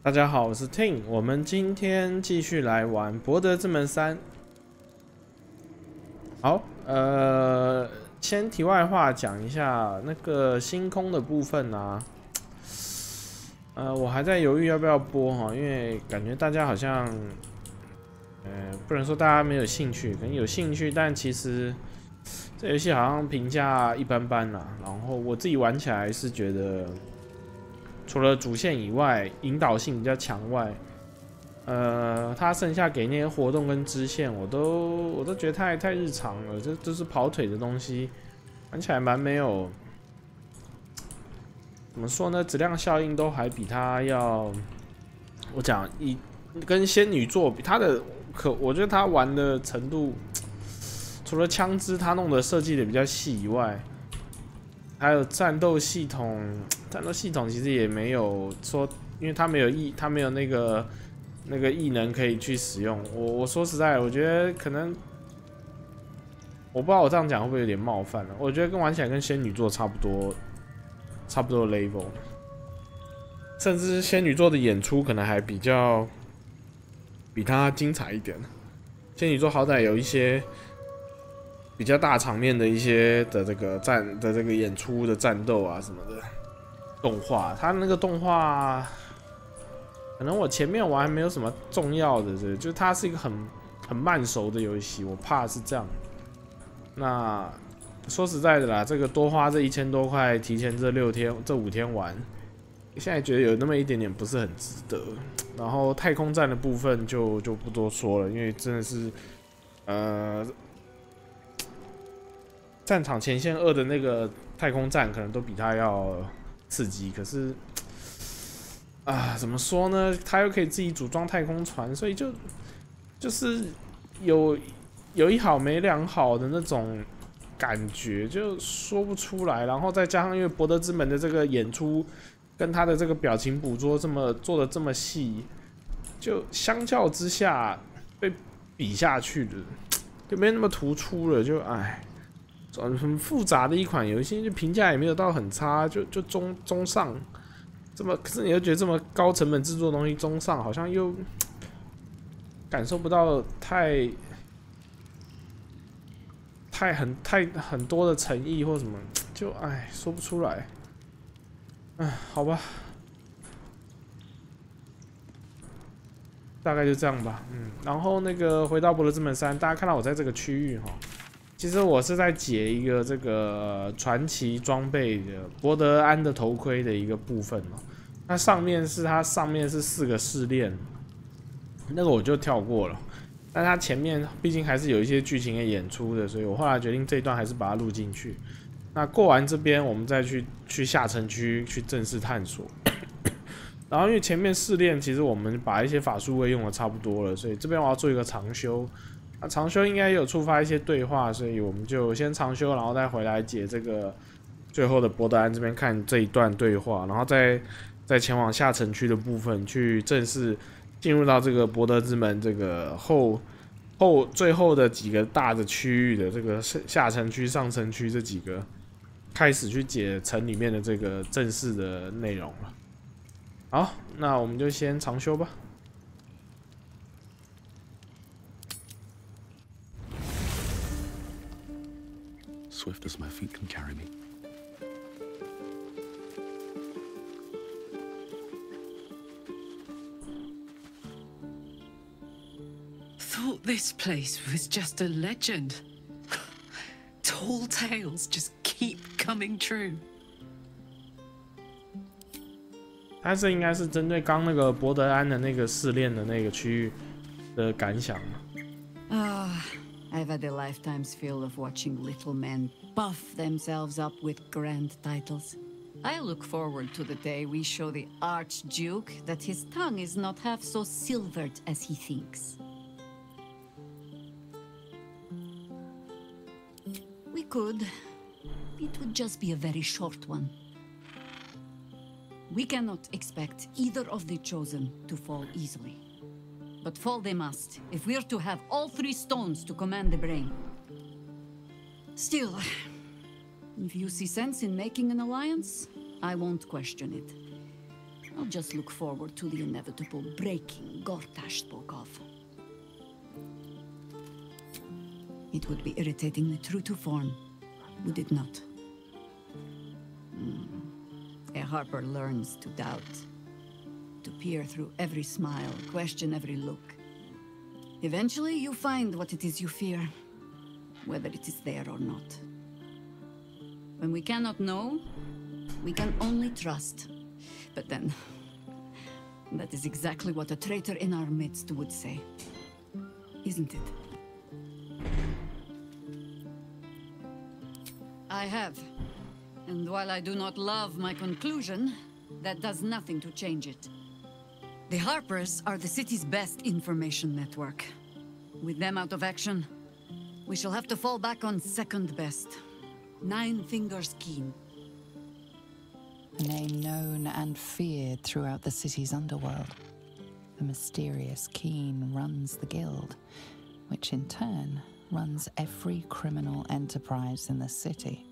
大家好，我是 Ting， 我们今天继续来玩《博德之门3》。好，先题外话讲一下那个星空的部分啊。我还在犹豫要不要播哈，因为感觉大家好像，不能说大家没有兴趣，可能有兴趣，但其实这游戏好像评价一般般啦。然后我自己玩起来是觉得，除了主线以外，引导性比较强外，它剩下给那些活动跟支线，我都觉得太日常了，这都是跑腿的东西，玩起来蛮没有。怎么说呢？质量效应都还比它要，我讲跟仙女座比，它的我觉得它玩的程度，除了枪支它弄的设计的比较细以外，还有战斗系统其实也没有说，因为它没有那个异能可以去使用。我说实在，我觉得可能，我不知道我这样讲会不会有点冒犯了。我觉得玩起来跟仙女座差不多的 level， 甚至仙女座的演出可能还比它精彩一点。仙女座好歹有一些比较大场面的一些的这个演出的战斗啊什么的动画，它那个动画可能我前面玩还没有什么重要的，就是它是一个很慢熟的游戏，我怕是这样。那说实在的啦，这个多花这1000多块，提前这5天玩，现在觉得有那么一点点不是很值得。然后太空站的部分就不多说了，因为真的是战场前线2的那个太空站可能都比它要刺激，可是怎么说呢？它又可以自己组装太空船，所以就是有一好没两好的那种感觉，就说不出来。然后再加上因为博德之门的这个演出跟他的这个表情捕捉做的这么细，就相较之下被比下去的就没那么突出了，就很复杂的一款游戏，就评价也没有到很差，就中上。可是你又觉得这么高成本制作的东西中上，好像又感受不到很多的诚意或什么，就说不出来。好吧，大概就这样吧。然后那个回到博德之门3，大家看到我在这个区域哈，其实我是在解一个这个传奇装备的博德安的头盔的一个部分哦。它上面是4个试炼，那个我就跳过了。但它前面毕竟还是有一些剧情的演出的，所以我后来决定这一段还是把它录进去。那过完这边，我们再去下城区去正式探索。然后因为前面试炼，其实我们把一些法术位用的差不多了，所以这边我要做一个长修。长修应该也有触发一些对话，所以我们就先长修，然后再回来解这个最后的博德安这边看这一段对话，然后再前往下城区的部分去正式进入到这个博德之门这个最后的几个大的区域的这个下城区、上城区这几个，开始去解城里面的这个正式的内容了。好，那我们就先长修吧。Swift as my feet can carry me. Thought this place was just a legend. Tall tales just keep coming true. 它这应该是针对刚那个博德安的那个试炼的那个区域的感想。I've had a lifetime's fill of watching little men buff themselves up with grand titles. I look forward to the day we show the Archduke that his tongue is not half so silvered as he thinks. We could. It would just be a very short one. We cannot expect either of the chosen to fall easily. But fall they must, if we're to have all 3 stones to command the brain. Still, if you see sense in making an alliance, I won't question it. I'll just look forward to the inevitable breaking Gortash spoke of. It would be irritatingly true to form, would it not? A Harper learns to doubt, to peer through every smile, question every look. Eventually, you find what it is you fear, whether it is there or not. When we cannot know, we can only trust. But then, that is exactly what a traitor in our midst would say, isn't it? I have. And while I do not love my conclusion, that does nothing to change it. The Harpers are the city's best information network. With them out of action, we shall have to fall back on second best. Nine Fingers Keen. A name known and feared throughout the city's underworld. The mysterious Keen runs the guild, which in turn runs every criminal enterprise in the city.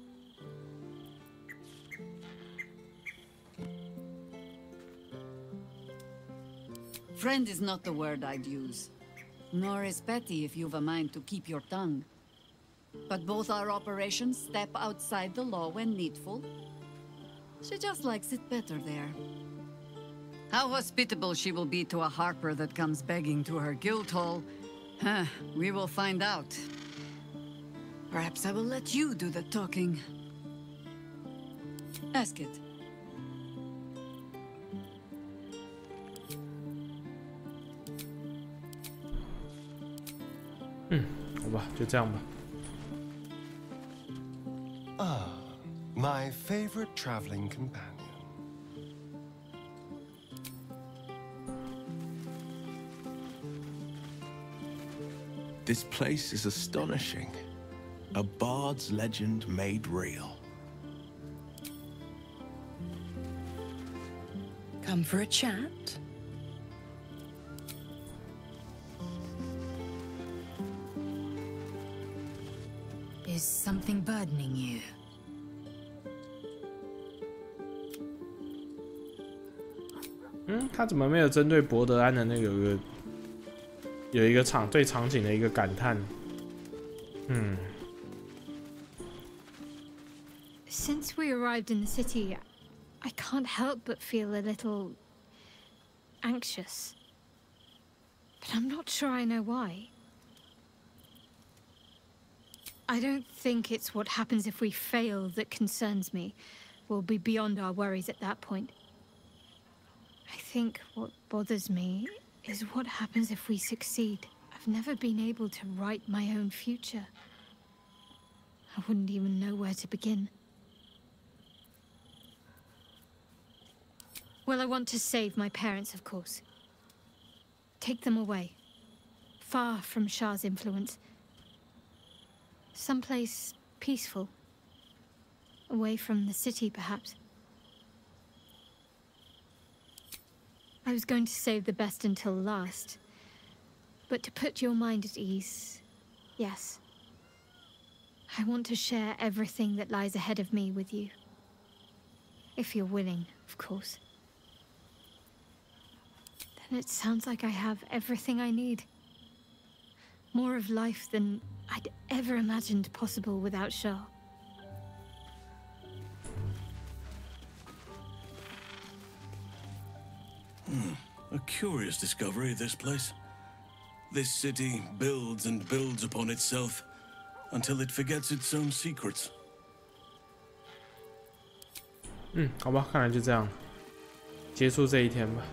Friend is not the word I'd use. Nor is petty if you've a mind to keep your tongue. But both our operations step outside the law when needful. She just likes it better there. How hospitable she will be to a Harper that comes begging to her guild hall, we will find out. Perhaps I will let you do the talking. Ask it. My favorite traveling companion. This place is astonishing. A bard's legend made real. Come for a chat? Is something burdening you? 他怎么没有针对博德安的那个有一个对场景的一个感叹？Since we arrived in the city, I can't help but feel a little anxious. But I'm not sure I know why. I don't think it's what happens if we fail that concerns me. We'll be beyond our worries at that point. I think what bothers me is what happens if we succeed. I've never been able to write my own future. I wouldn't even know where to begin. Well, I want to save my parents, of course. Take them away. Far from Shah's influence. Someplace peaceful. Away from the city, perhaps. I was going to save the best until last. But to put your mind at ease, yes. I want to share everything that lies ahead of me with you. If you're willing, of course. Then it sounds like I have everything I need. More of life than I'd ever imagined possible without Shah. A curious discovery, this place. This city builds and builds upon itself until it forgets its own secrets. 好吧，看来就这样，结束这一天吧。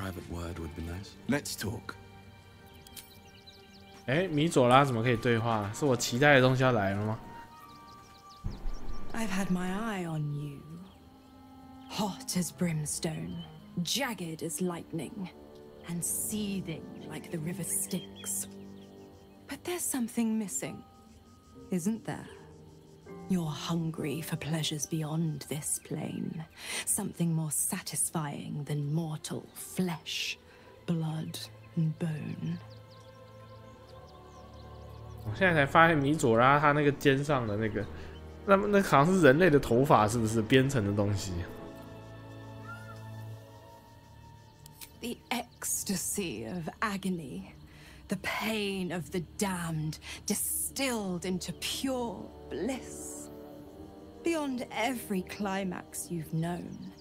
private word would be nice. Let's talk. 哎，米佐拉怎么可以对话？是我期待的东西要来了吗？ I've had my eye on you. Hot as brimstone, jagged as lightning, and seething like the river Styx. But there's something missing, isn't there? You're hungry for pleasures beyond this plane. Something more satisfying than mortal flesh, blood, and bone. 我现在才发现米佐拉他那个肩上的那个，那好像是人类的头发，是不是编成的东西？ The ecstasy of agony, the pain of the damned, distilled into pure bliss. Beyond every climax you've known,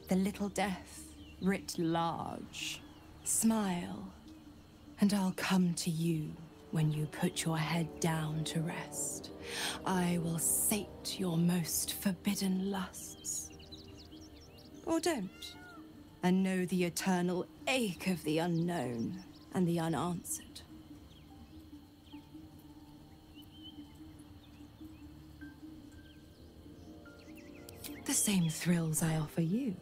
the little death writ large. Smile, and I'll come to you when you put your head down to rest. I will sate your most forbidden lusts. Or don't. And know the eternal ache of the unknown and the unanswered. The same thrills I offer you.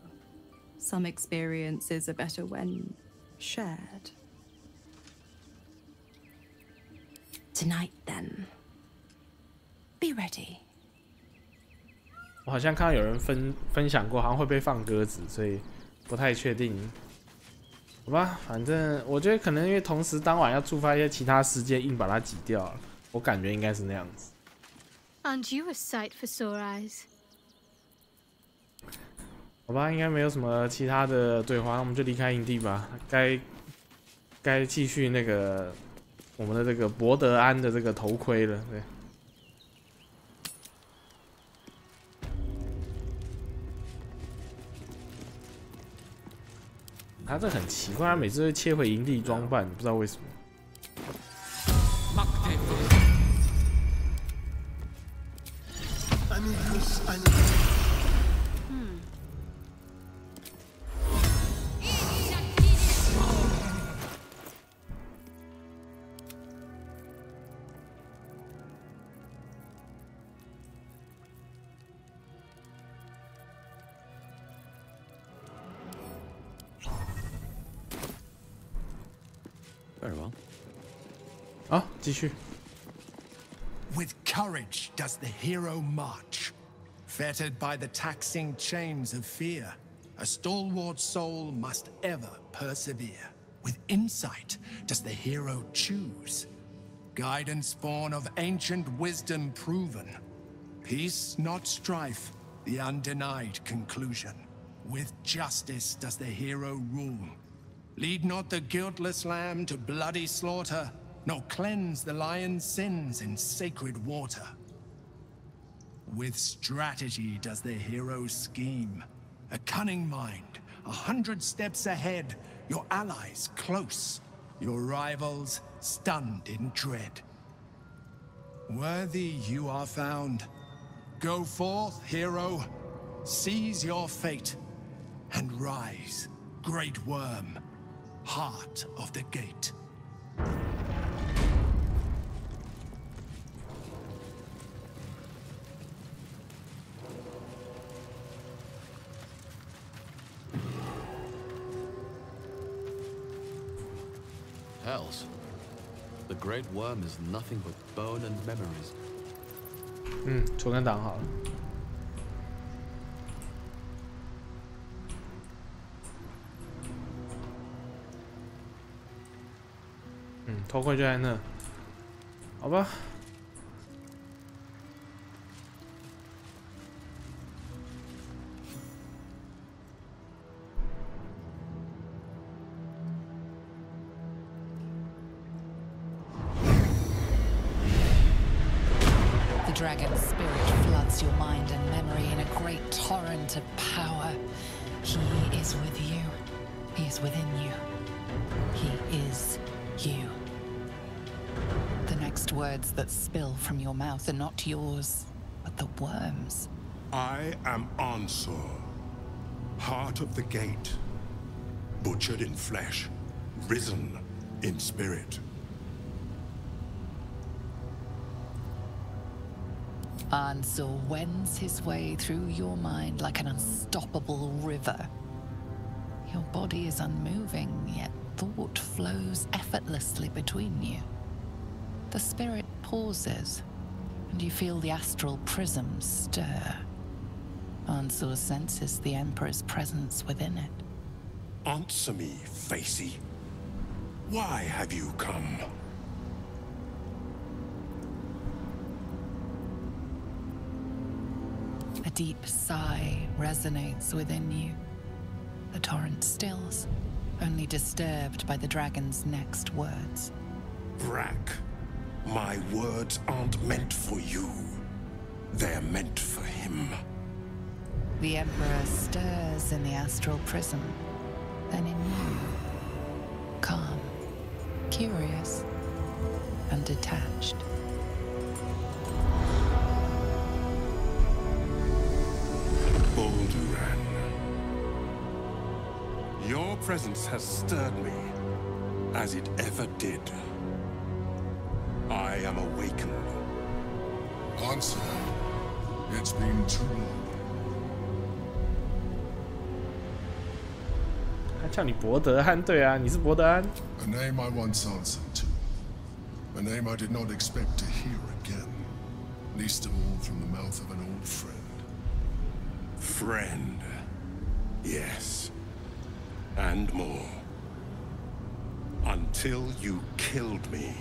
Some experiences are better when shared. Tonight, then. Be ready. 我好像看到有人分享过，好像会被放鸽子，所以不太确定。好吧，反正我觉得可能因为同时当晚要触发一些其他事件，硬把它挤掉了。我感觉应该是那样子。Aren't you a sight for sore eyes? 好吧，应该没有什么其他的对话，那我们就离开营地吧。该继续那个我们的这个博德安的这个头盔了，对。他这很奇怪，他每次会切回营地装扮，不知道为什么。Very well. 好，继续。 With courage does the hero march. Fettered by the taxing chains of fear, a stalwart soul must ever persevere. With insight does the hero choose. Guidance born of ancient wisdom proven. Peace, not strife, the undenied conclusion. With justice does the hero rule. Lead not the guiltless lamb to bloody slaughter, nor cleanse the lion's sins in sacred water. With strategy does the hero scheme. A cunning mind, 100 steps ahead, your allies close, your rivals stunned in dread. Worthy you are found. Go forth, hero, seize your fate, and rise, great worm, heart of the gate. Hells. The great worm is nothing but bone and memories. 存个档好了。头盔就在那，好吧。The dragon's spirit floods your mind and memory in a great torrent of power. He is with you. He is within you. He is you. The next words that spill from your mouth are not yours, but the worm's. I am Ansor, heart of the gate. butchered in flesh, risen in spirit. Ansel wends his way through your mind like an unstoppable river. Your body is unmoving, yet thought flows effortlessly between you. The spirit pauses, and you feel the astral prism stir. Ansel senses the Emperor's presence within it. Answer me, Facey. Why have you come? A deep sigh resonates within you. The torrent stills, only disturbed by the dragon's next words. Brack, my words aren't meant for you. They're meant for him. The Emperor stirs in the astral prism, then in you. Calm, curious, and detached. Balduran. Your presence has stirred me, as it ever did. I am awakened. Answer. It's been too long. 他叫你博德安，对啊，你是博德安。A name I once answered to. A name I did not expect to hear again. Least of all from the mouth of an old friend. Friend. Yes. And more. Until you killed me.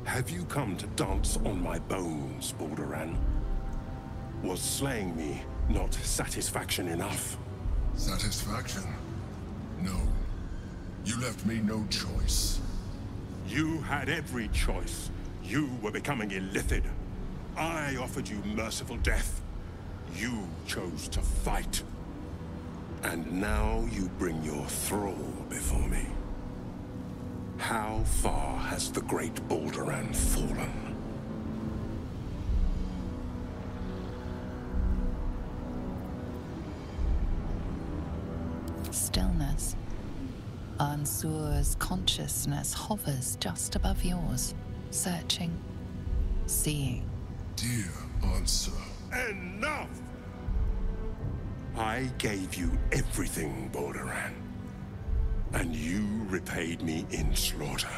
Have you come to dance on my bones, Balduran? Was slaying me not satisfaction enough? Satisfaction? No. You left me no choice. You had every choice. You were becoming illithid. I offered you merciful death. You chose to fight. And now you bring your thrall before me. How far has the great Balduran fallen? Stillness. Ansur's consciousness hovers just above yours, searching, seeing. Dear Ansur. Enough! I gave you everything, Balduran. And you repaid me in slaughter.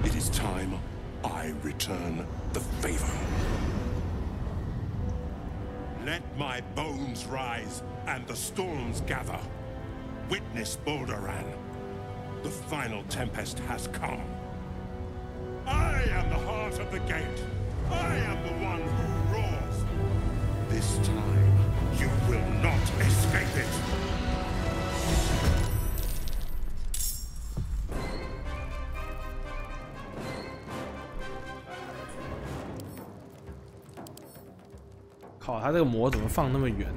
It is time I return the favor. Let my bones rise and the storms gather. Witness Balduran. The final tempest has come. I am the heart of the gate. I am the one who roars. This time, you will not escape it. 靠，他这个魔怎么放那么远？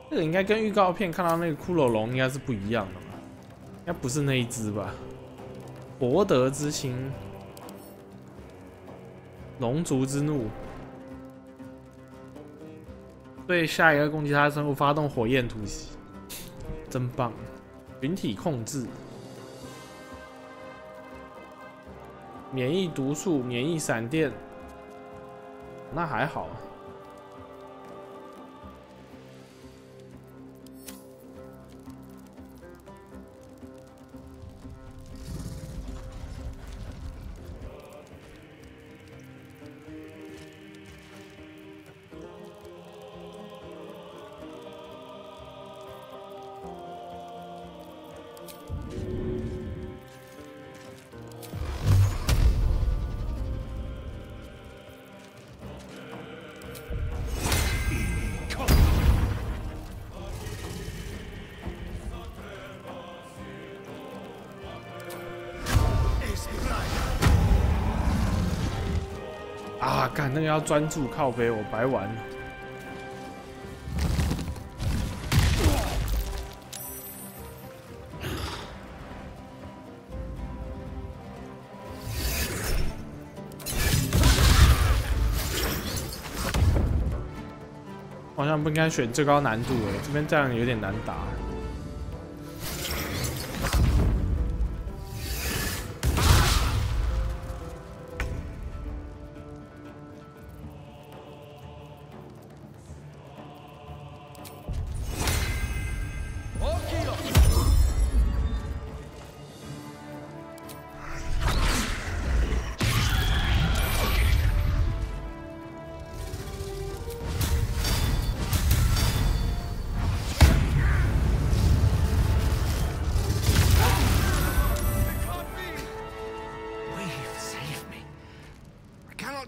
这个应该跟预告片看到那个骷髅龙应该是不一样的吧？应该不是那一只吧？博德之心，龙族之怒，对下一个攻击他的生物发动火焰突袭，真棒！群体控制，免疫毒素，免疫闪电。 那还好啊。啊！干那个要专注靠背，我白玩了。好像不应该选最高难度诶，这边这样有点难打。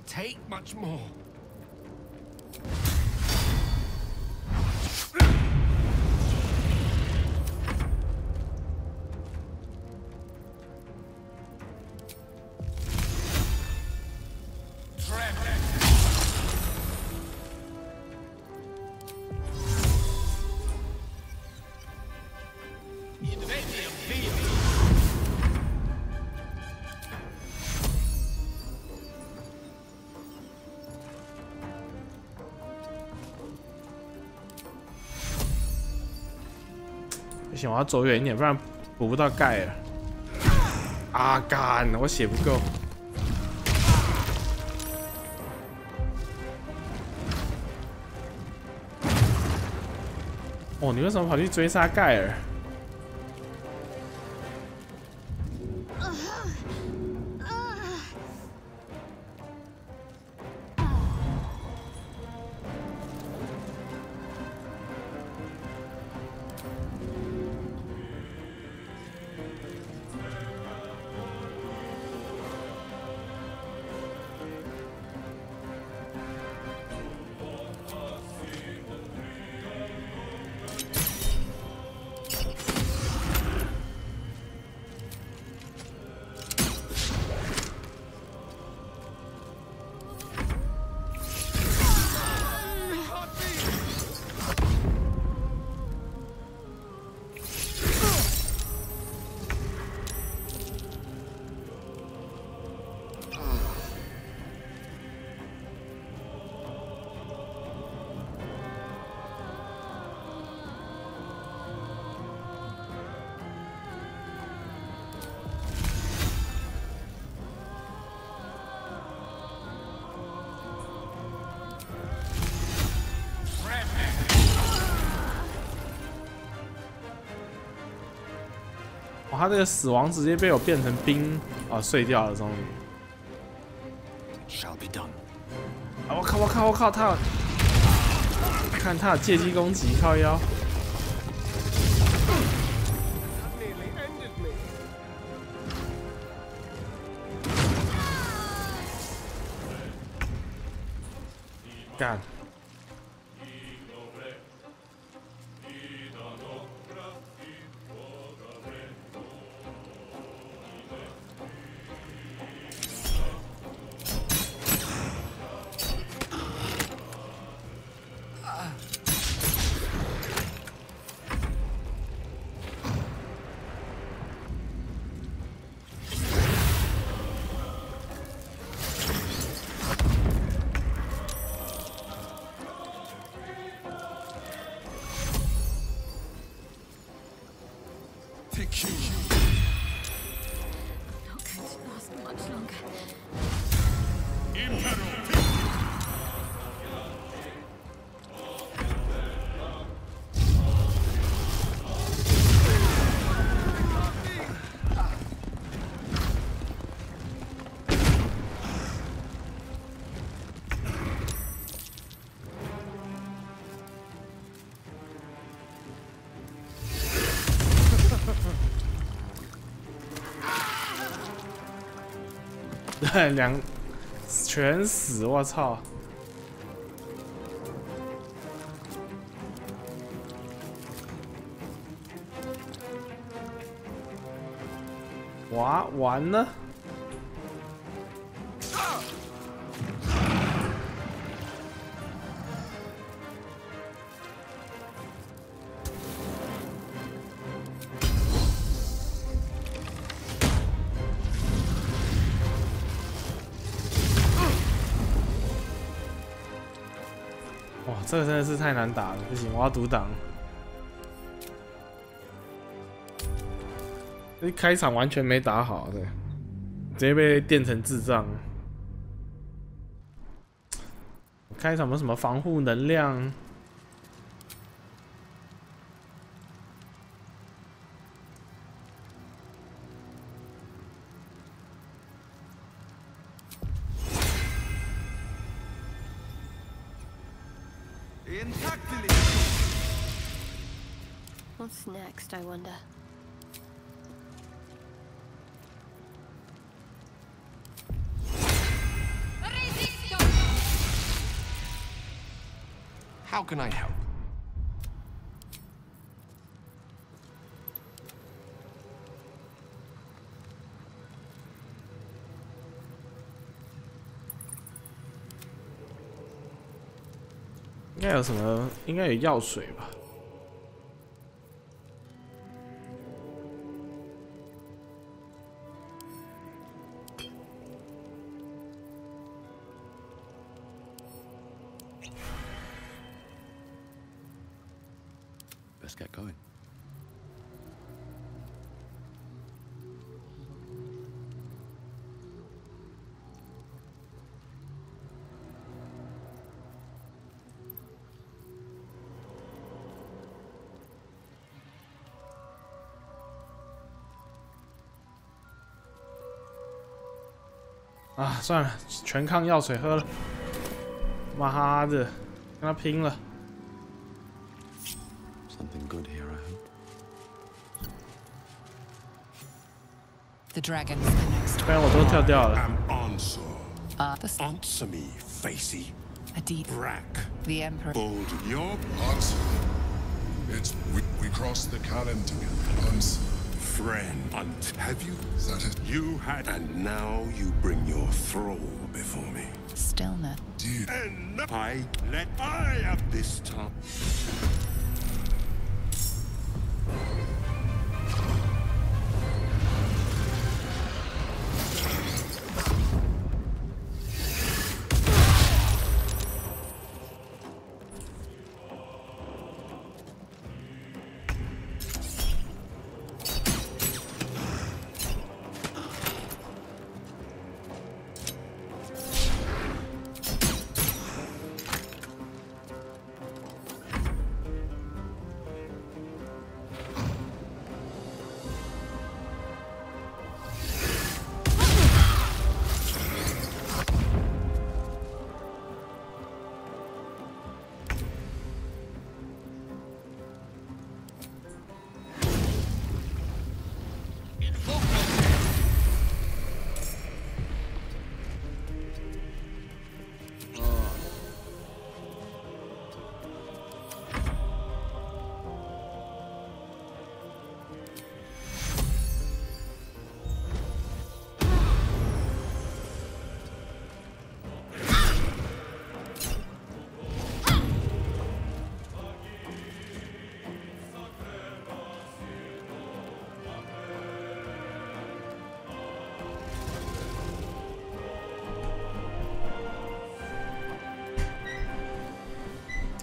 Take much more.不行，我要走远一点，不然补不到盖了。啊干！我血不够。哦，你为什么跑去追杀盖尔？哇，他这个死亡直接被我变成冰啊，碎掉了，终于。Shall be done. 啊！我靠！我靠！我靠！他有，看他有借机攻击，靠腰。干！对，全死，我操！哇，完了！哇，这个真的是太难打了，不行，我要读档。一开场完全没打好，对，直接被电成智障。开场有什么防护能量？What's next, I wonder? How can I help? 应该有什么？应该有药水吧？ Let's get going.啊，算了，全抗药水喝了。妈的，跟他拼了！ Something good here, I hope. The dragon's the next 不然我都跳掉了。 Answer me, Facey. A deed. Brack. The Emperor. Bold. Your Answer. It's we crossed the Callan together once. friend. Have you? Is that it? You had, and now you bring your thrall before me. Stillness. Dear. And I have this time.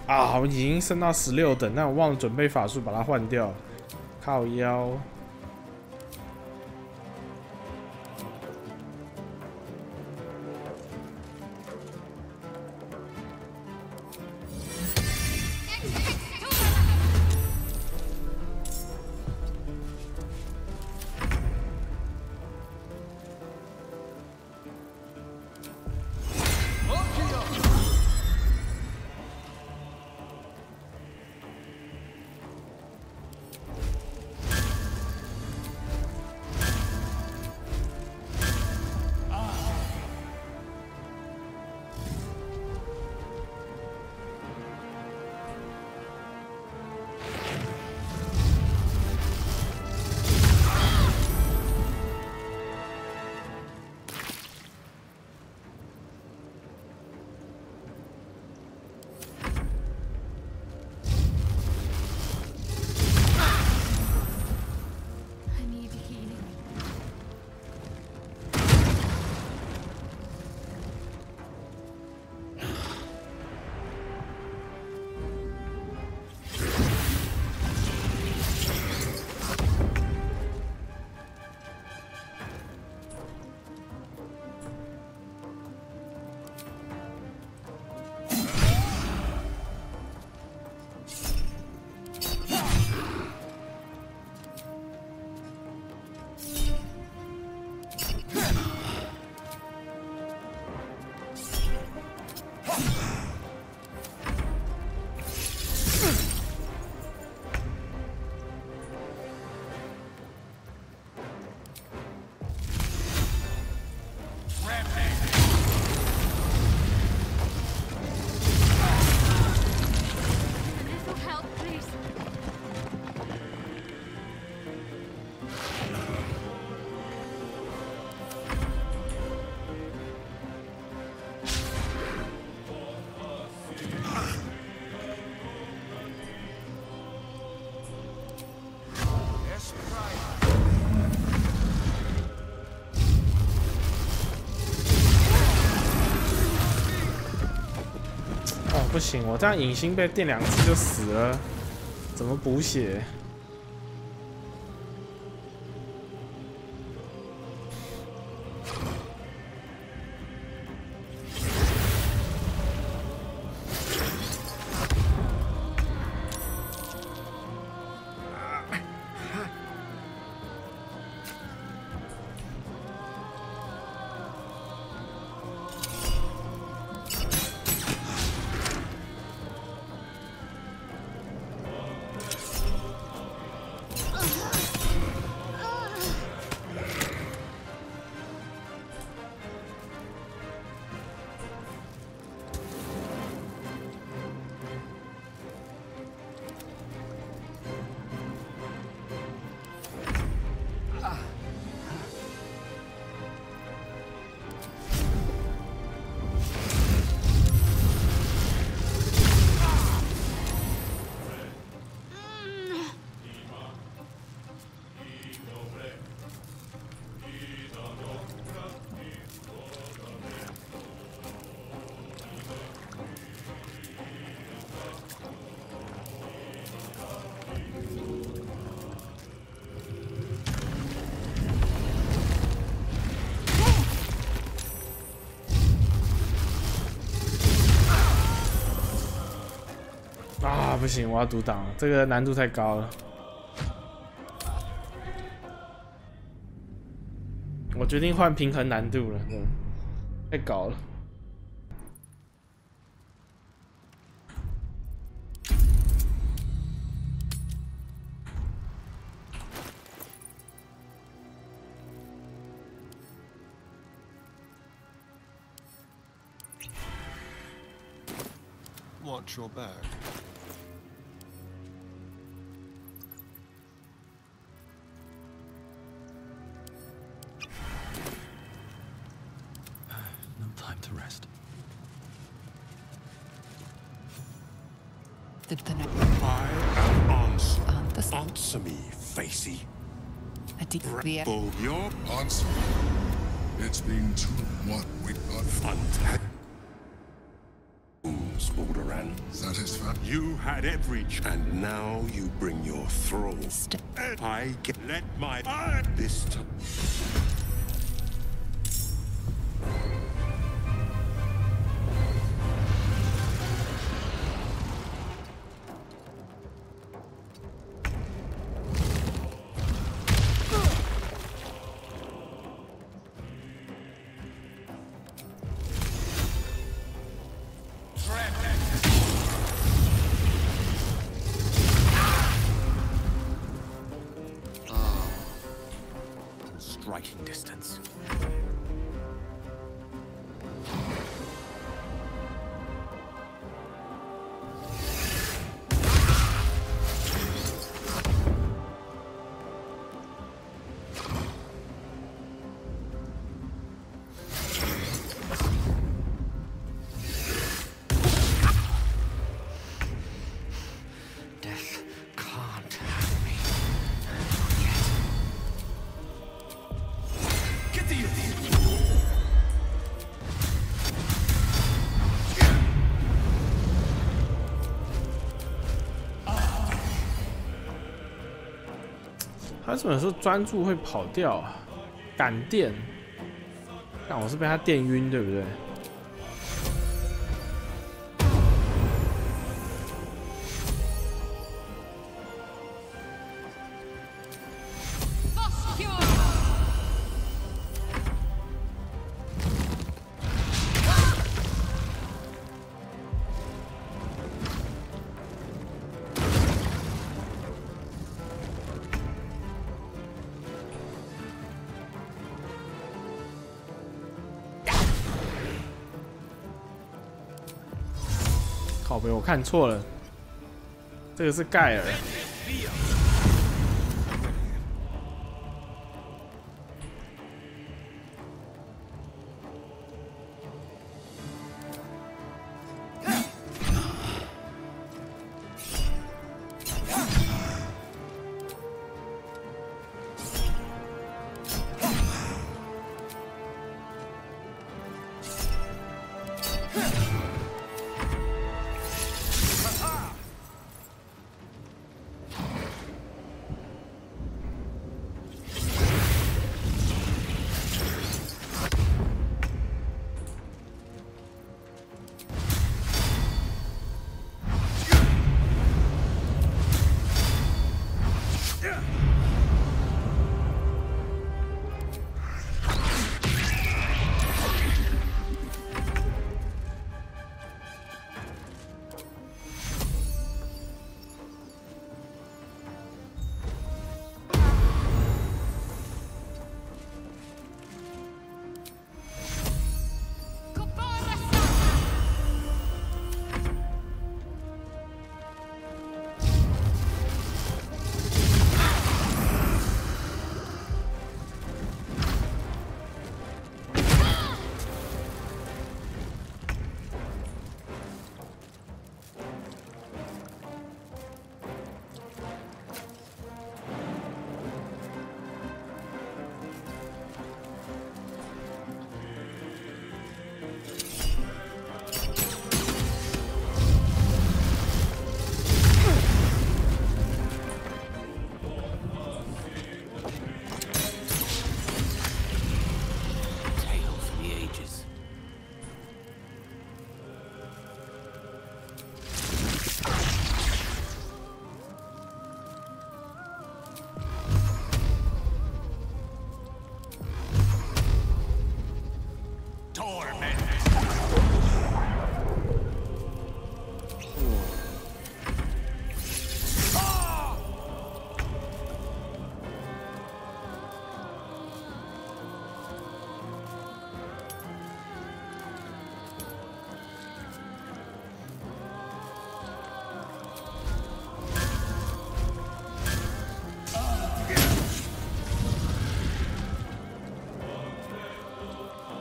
啊，我已经升到16等，但我忘了准备法术把它换掉，靠腰。不行，我这样影星被电2次就死了，怎么补血？不行，我要读档，这个难度太高了。我决定换平衡难度了，太高了。Watch your back. Answer me, Facey. For your answer, it's been too what we got fun. Borderan. Satisfied? You had every and now you bring your thralls. I let my this time. Striking distance.他怎么说专注会跑掉啊？感电，但我是被他电晕，对不对？靠北，我看错了，这个是盖尔。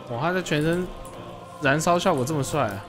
哇，他的全身燃烧效果这么帅啊！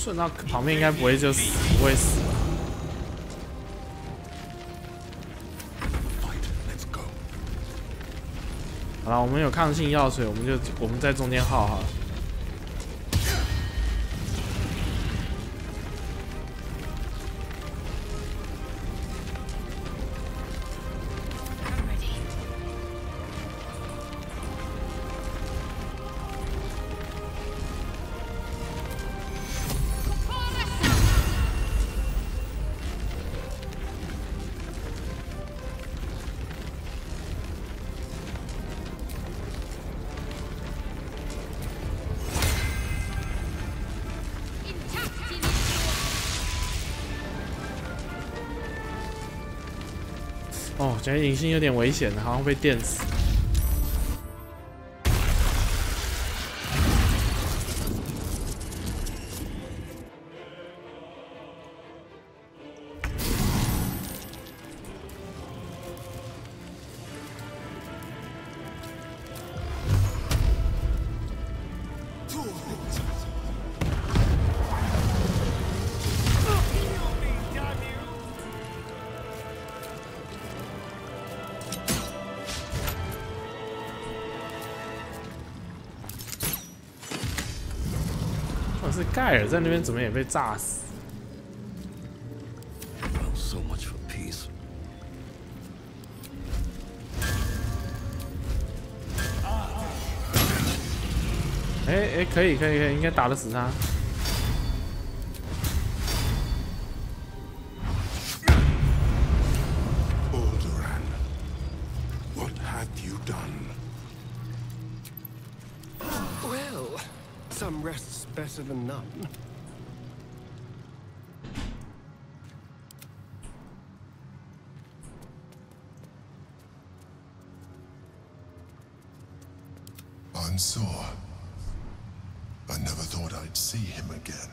顺到旁边应该不会就死，不会死吧？好了，我们有抗性药水，我们在中间耗好了。哦，觉得隐性有点危险，好像被电死。是盖尔在那边怎么也被炸死？ Well, so much for peace. 哎，可以，应该打得死他。 Some rest's better than none. Unsure. I never thought I'd see him again.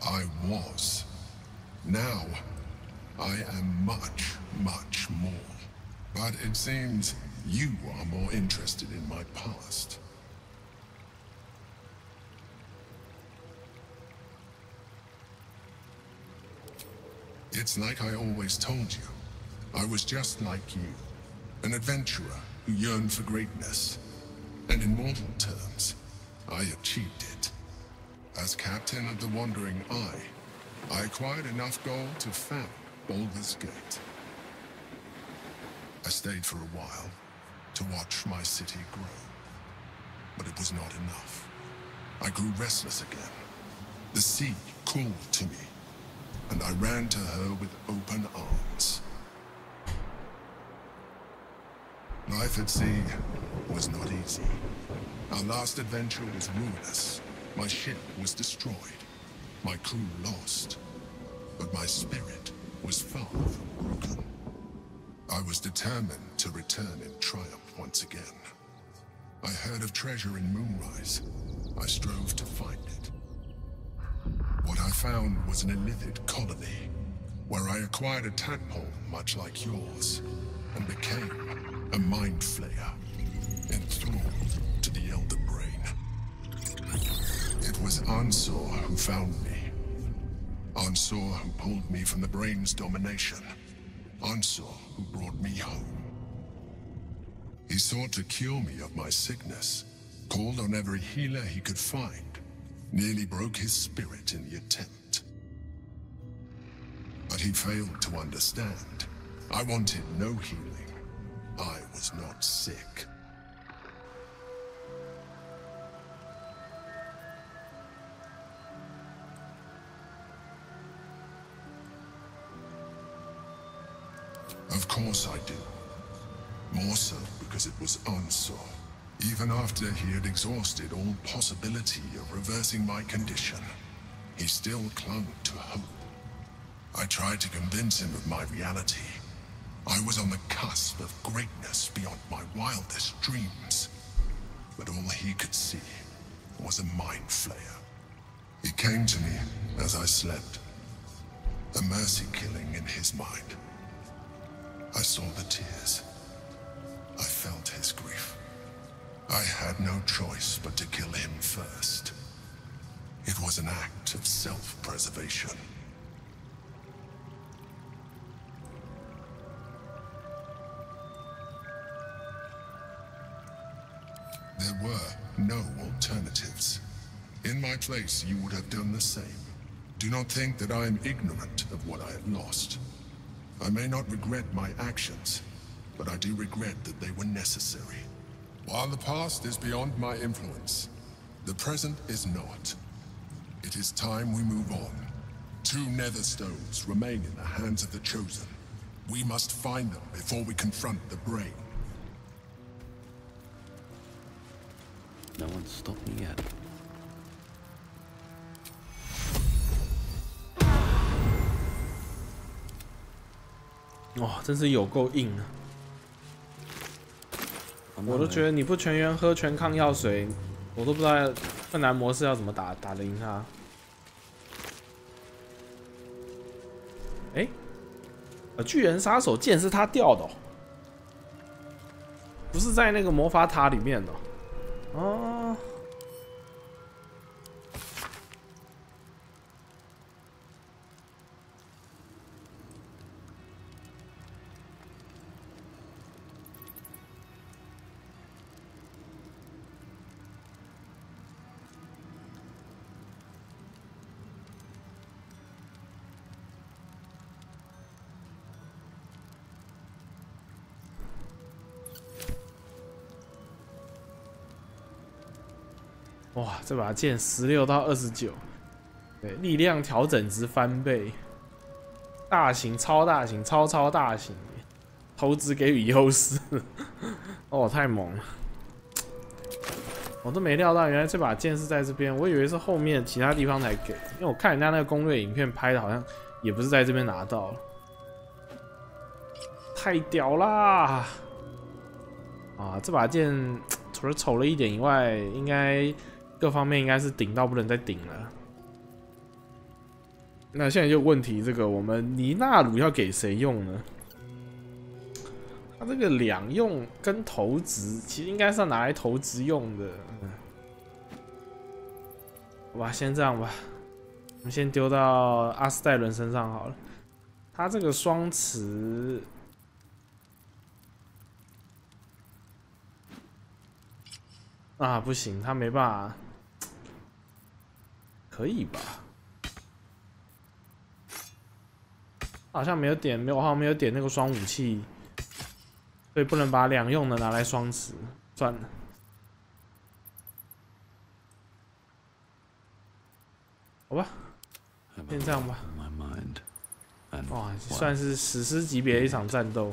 I was. Now, I am much, much more. But it seems you are more interested in my past. It's like I always told you. I was just like you, an adventurer who yearned for greatness. And in mortal terms, I achieved it. As captain of the Wandering Eye, I acquired enough gold to found Baldur's Gate. I stayed for a while to watch my city grow. But it was not enough. I grew restless again. The sea called to me, and I ran to her with open arms. Life at sea was not easy. Our last adventure was ruinous. My ship was destroyed. My crew lost. But my spirit was far from broken. I was determined to return in triumph once again. I heard of treasure in Moonrise. I strove to find it. What I found was an illithid colony, where I acquired a tadpole much like yours, and became a mind flayer, enthralled to the Elder Brain. It was Ansor who found me. Ansor who pulled me from the Brain's domination. Ansor who brought me home. He sought to cure me of my sickness, called on every healer he could find, nearly broke his spirit in the attempt. But he failed to understand. I wanted no healing. I was not sick. Of course I do. More so because it was Ansor. Even after he had exhausted all possibility of reversing my condition, he still clung to hope. I tried to convince him of my reality. I was on the cusp of greatness beyond my wildest dreams. But all he could see was a mind flayer. He came to me as I slept, a mercy killing in his mind. I saw the tears. I felt his grief. I had no choice but to kill him first. It was an act of self-preservation. There were no alternatives. In my place, you would have done the same. Do not think that I am ignorant of what I have lost. I may not regret my actions, but I do regret that they were necessary. While the past is beyond my influence, the present is not. It is time we move on. 2 nether stones remain in the hands of the Chosen. We must find them before we confront the Brain. No one's stopped me yet. 哇，真是有够硬啊！我都觉得你不全员喝全抗药水，我都不知道困难模式要怎么打得赢他。哎，巨人杀手剑是他掉的哦，不是在那个魔法塔里面的哦。哇，这把剑16到29，对，力量调整值翻倍，大型、超大型、超大型，投掷给予优势。哦，太猛了！我都没料到，原来这把剑是在这边，我以为是后面其他地方才给，因为我看人家那个攻略影片拍的，好像也不是在这边拿到了。太屌啦！啊，这把剑除了丑了一点以外，应该各方面应该是顶到不能再顶了。那现在就问题，这个我们尼纳鲁要给谁用呢？它这个两用跟投掷，其实应该是要拿来投掷用的。好吧，先这样吧，我们先丢到阿斯戴伦身上好了。他这个双持。啊，不行，他没办法，可以吧？好像没有点，我好像没有点那个双武器，所以不能把两用的拿来双持，算了。好吧，先这样吧。哇，算是史诗级别的一场战斗。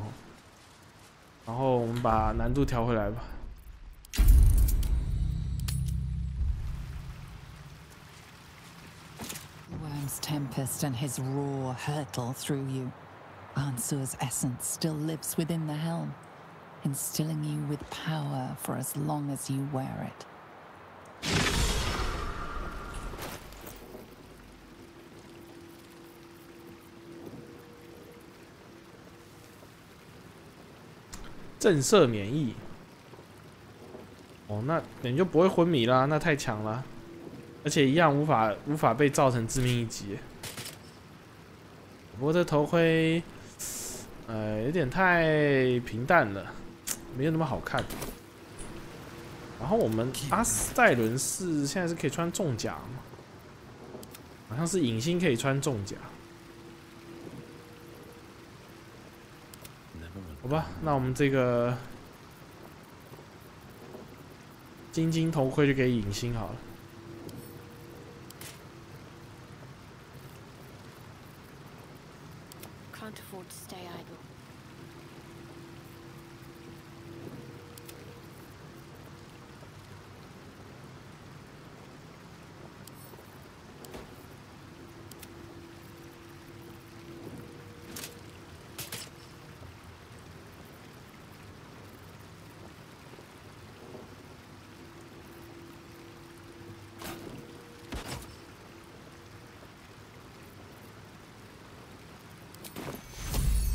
然后我们把难度调回来吧。Worm's tempest and his roar hurtle through you. Ansur's essence still lives within the helm, instilling you with power for as long as you wear it. 震慑免疫。哦，那你就不会昏迷啦，那太强了。而且一样无法被造成致命一击。不过这头盔，有点太平淡了，没有那么好看。然后我们阿斯戴伦是现在是可以穿重甲吗？好像是影星可以穿重甲。好吧，那我们这个金头盔就给影星好了。Can't afford to stay idle.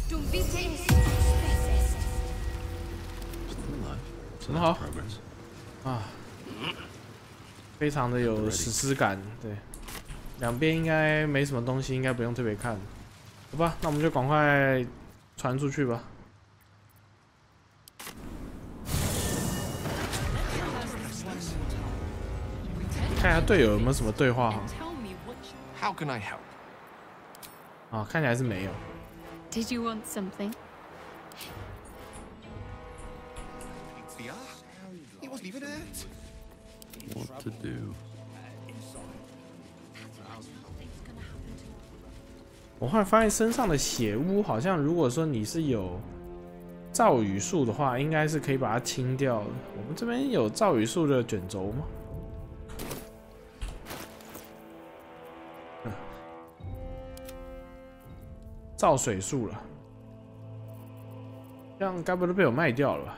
Don't be tasty. 很好啊，非常的有史诗感。对，两边应该没什么东西，应该不用特别看。好吧，那我们就赶快传出去吧。看一下队友有没有什么对话哈。How can I help? 啊，看起来是没有。Did you want something? What to do? 我后来发现身上的血污好像，如果说你是有造语术的话，应该是可以把它清掉的。我们这边有造语术的卷轴吗？造水术了。这样该不会被我卖掉了吧？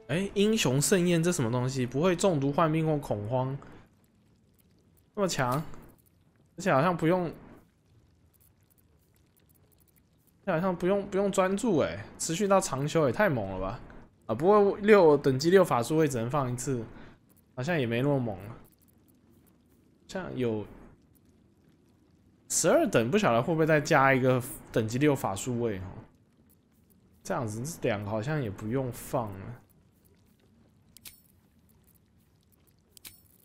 哎，英雄盛宴这什么东西？不会中毒、患病或恐慌，那么强，而且好像不用，不用专注哎，持续到长休也太猛了吧！啊，不过等级6法术会只能放一次，好像也没那么猛了。像有12等，不晓得会不会再加一个等级6法术位哦？这样子2个好像也不用放了。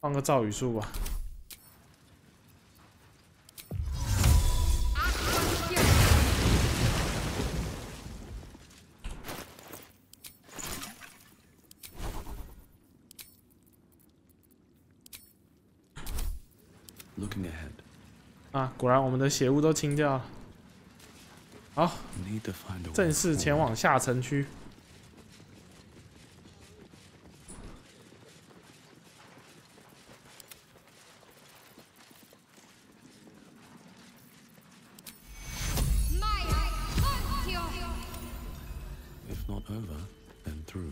放个造语术吧。Looking ahead. 啊，果然我们的血雾都清掉了。好，正式前往下城区。 Over and through.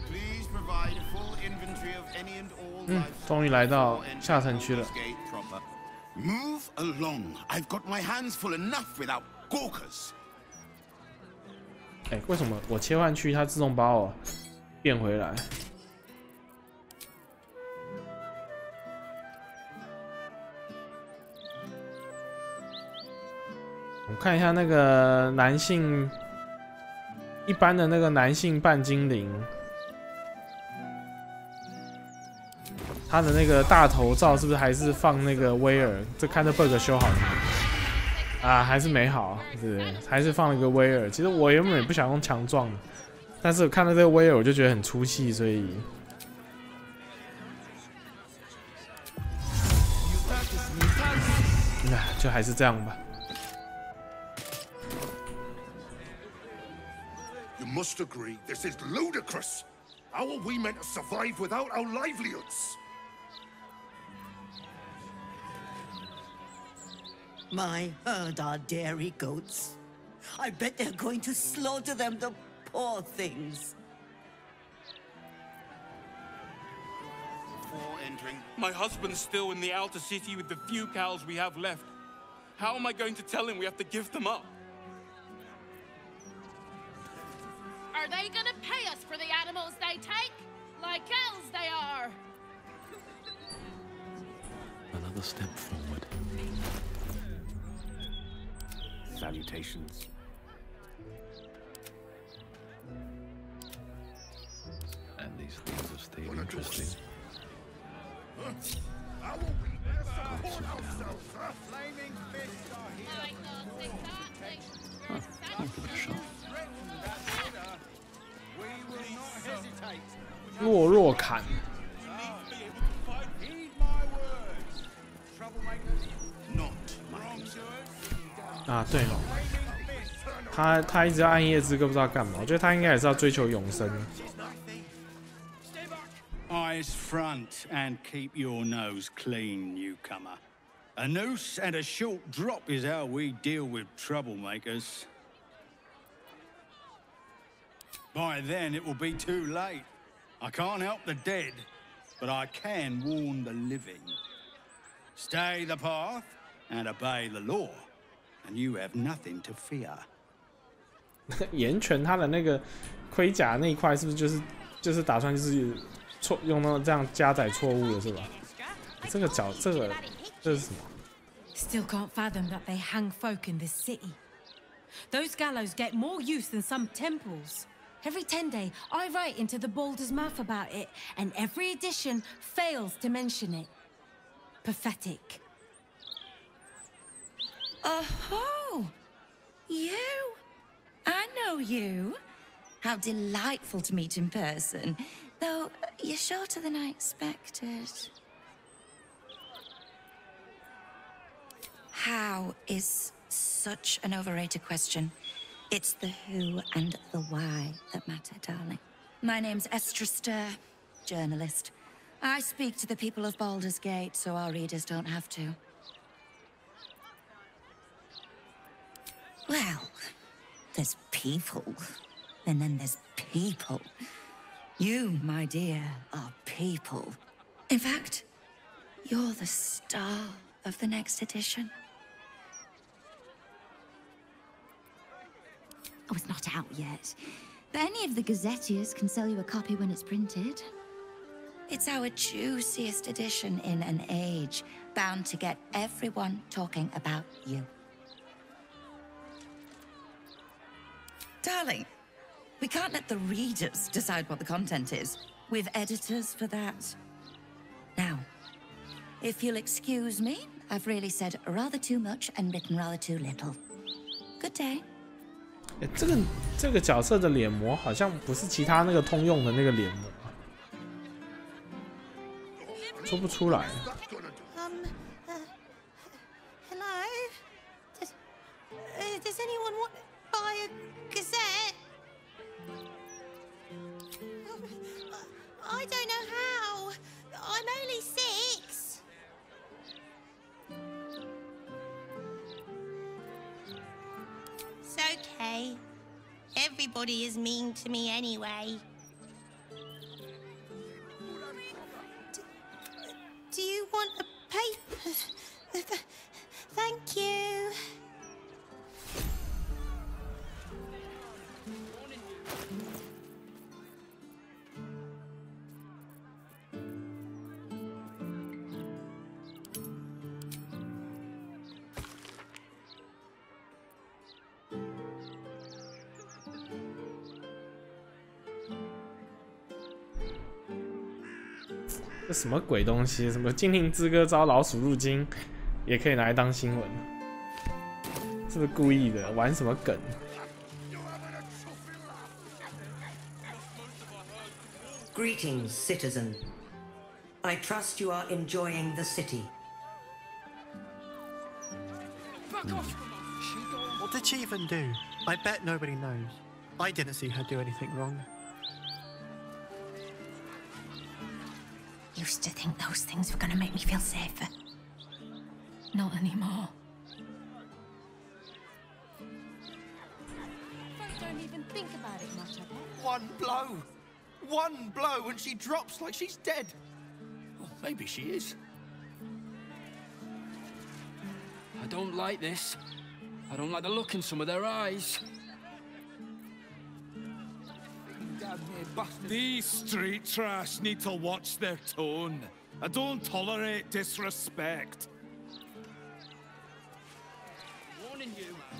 Please provide a full inventory of any and all 终于来到下城区了。 Move along. I've got my hands full enough without gawkers. 哎，为什么我切换区它自动把我变回来？ 我看一下那个男性，一般的那个男性半精灵，他的那个大头照是不是还是放那个威尔？这看这 bug 修好了吗？啊，还是没好，对，还是放了个威尔。其实我原本也不想用强壮的，但是我看到这个威尔我就觉得很出戏，所以。 那就还是这样吧。 You must agree, this is ludicrous. How are we meant to survive without our livelihoods? My herd are dairy goats. I bet they're going to slaughter them, the poor things. Before entering, my husband's still in the outer city with the few cows we have left. How am I going to tell him we have to give them up? Are they gonna pay us for the animals they take? Like elves they are! Another step forward. Salutations. And these things have stayed interesting. How will we Calm down. Flaming fists are here. I'll give it a shot. We will not hesitate. 弱弱砍。 Heed my words. Troublemakers, not wrongdoers. 啊，对哦，他一直要暗夜之歌，不知道干嘛。我觉得他应该也是要追求永生。 Eyes front and keep your nose clean, newcomer. A noose and a short drop is how we deal with troublemakers. By then, it will be too late. I can't help the dead, but I can warn the living. Stay the path and obey the law, and you have nothing to fear. 岩泉它的那个盔甲那一块是不是就是打算就是用到这样加载错误了是吧？这个是什么 Still can't fathom that they hang folk in this city. Those gallows get more use than some temples. Every 10 day, I write into the Baldur's mouth about it, and every edition fails to mention it. Pathetic. Oh, you? I know you. How delightful to meet in person. Though, you're shorter than I expected. How is such an overrated question. It's the who and the why that matter, darling. My name's Estra Stir, journalist. I speak to the people of Baldur's Gate so our readers don't have to. Well, there's people, and then there's people. You, my dear, are people. In fact, you're the star of the next edition. Oh, it's not out yet. But any of the gazetteers can sell you a copy when it's printed. It's our juiciest edition in an age bound to get everyone talking about you. Darling, we can't let the readers decide what the content is. We've editors for that. Now, if you'll excuse me, I've really said rather too much and written rather too little. Good day. 这个角色的脸模好像不是其他那个通用的那个脸模，说不出来。Hello? Does anyone want to buy a gazette? I don't know how. I'm only 6. It's okay. Everybody is mean to me anyway. Do you want a paper? Thank you.这什么鬼东西？什么精灵之歌遭老鼠入侵，也可以拿来当新闻？是不是故意的？玩什么梗？ Greetings, citizen. I trust you are enjoying the city. What did she even do? I bet nobody knows. I didn't see her do anything wrong. Used to think those things were gonna make me feel safer. Not anymore. Don't even think about it much, I bet. One blow! One blow and she drops like she's dead. Well, maybe she is. I don't like this. I don't like the look in some of their eyes. These street trash need to watch their tone. I don't tolerate disrespect.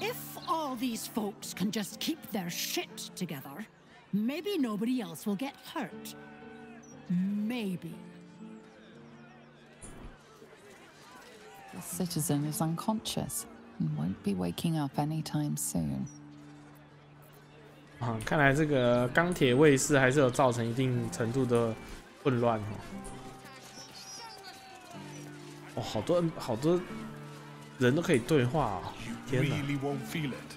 If all these folks can just keep their shit together, maybe nobody else will get hurt. Maybe. The citizen is unconscious and won't be waking up anytime soon. 啊，看来这个钢铁卫士还是有造成一定程度的混乱哦。哦，好多人都可以对话啊！天哪！ Really won't feel it.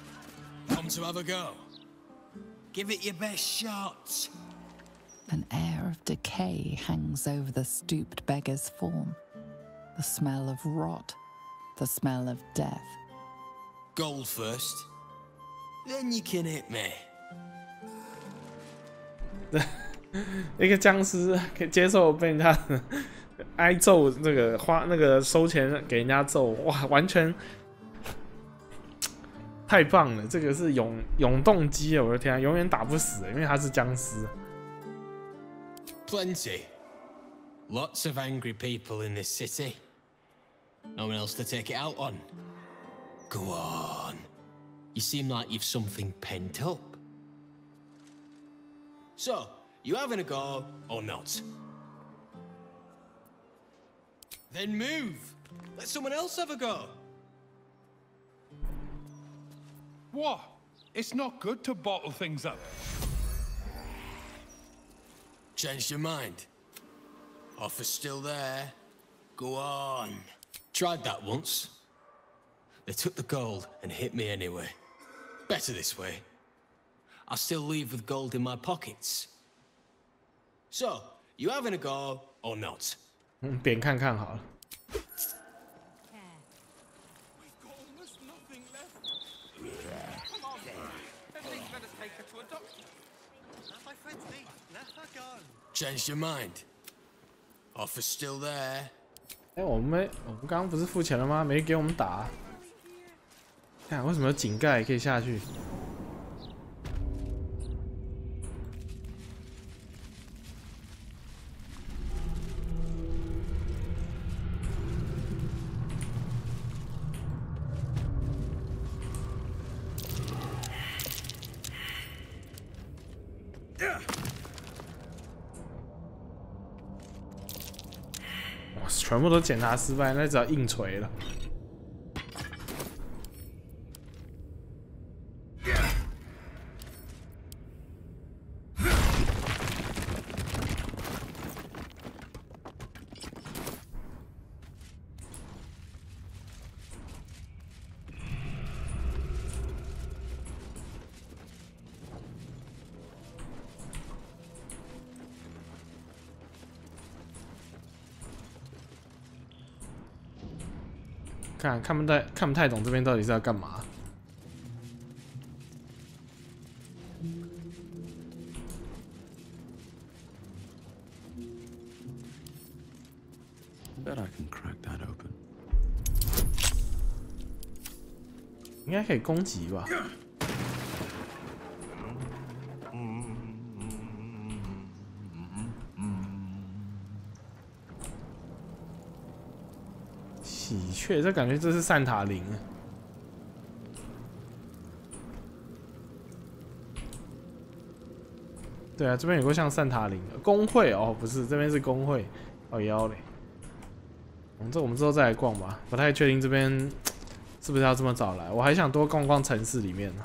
Come to have a go. Give it your best shot. An air of decay hangs over the stooped beggar's form. The smell of rot the smell of death. Gold first, then you can hit me. 一个僵尸可以接受被人家挨揍，这个花那个收钱给人家揍，哇，完全太棒了！这个是永动机啊！我的天啊，永远打不死，因为他是僵尸。Plenty. Lots of angry people in this city. No one else to take it out on. Go on. You seem like you've something pent up. So, you having a go or not? Then move. Let someone else have a go. What? It's not good to bottle things up. Changed your mind? Offer's still there. Go on. Tried that once. They took the gold and hit me anyway. Better this way. I'll still leave with gold in my pockets. So, you having a go or not? 点看看好了。Changed your mind? Offer's still there. 哎，我们刚刚不是付钱了吗？没给我们打。看为什么有井盖可以下去？全部都检查失败，那只要硬锤了。看不太懂这边到底是要干嘛。Bet I can crack that open. 应该可以攻击吧？喜鹊，这感觉这是善塔林。对啊，这边有个像善塔林的工会哦，不是，这边是工会，好妖嘞。这我们之后再来逛吧，不太确定这边是不是要这么早来，我还想多逛逛城市里面呢。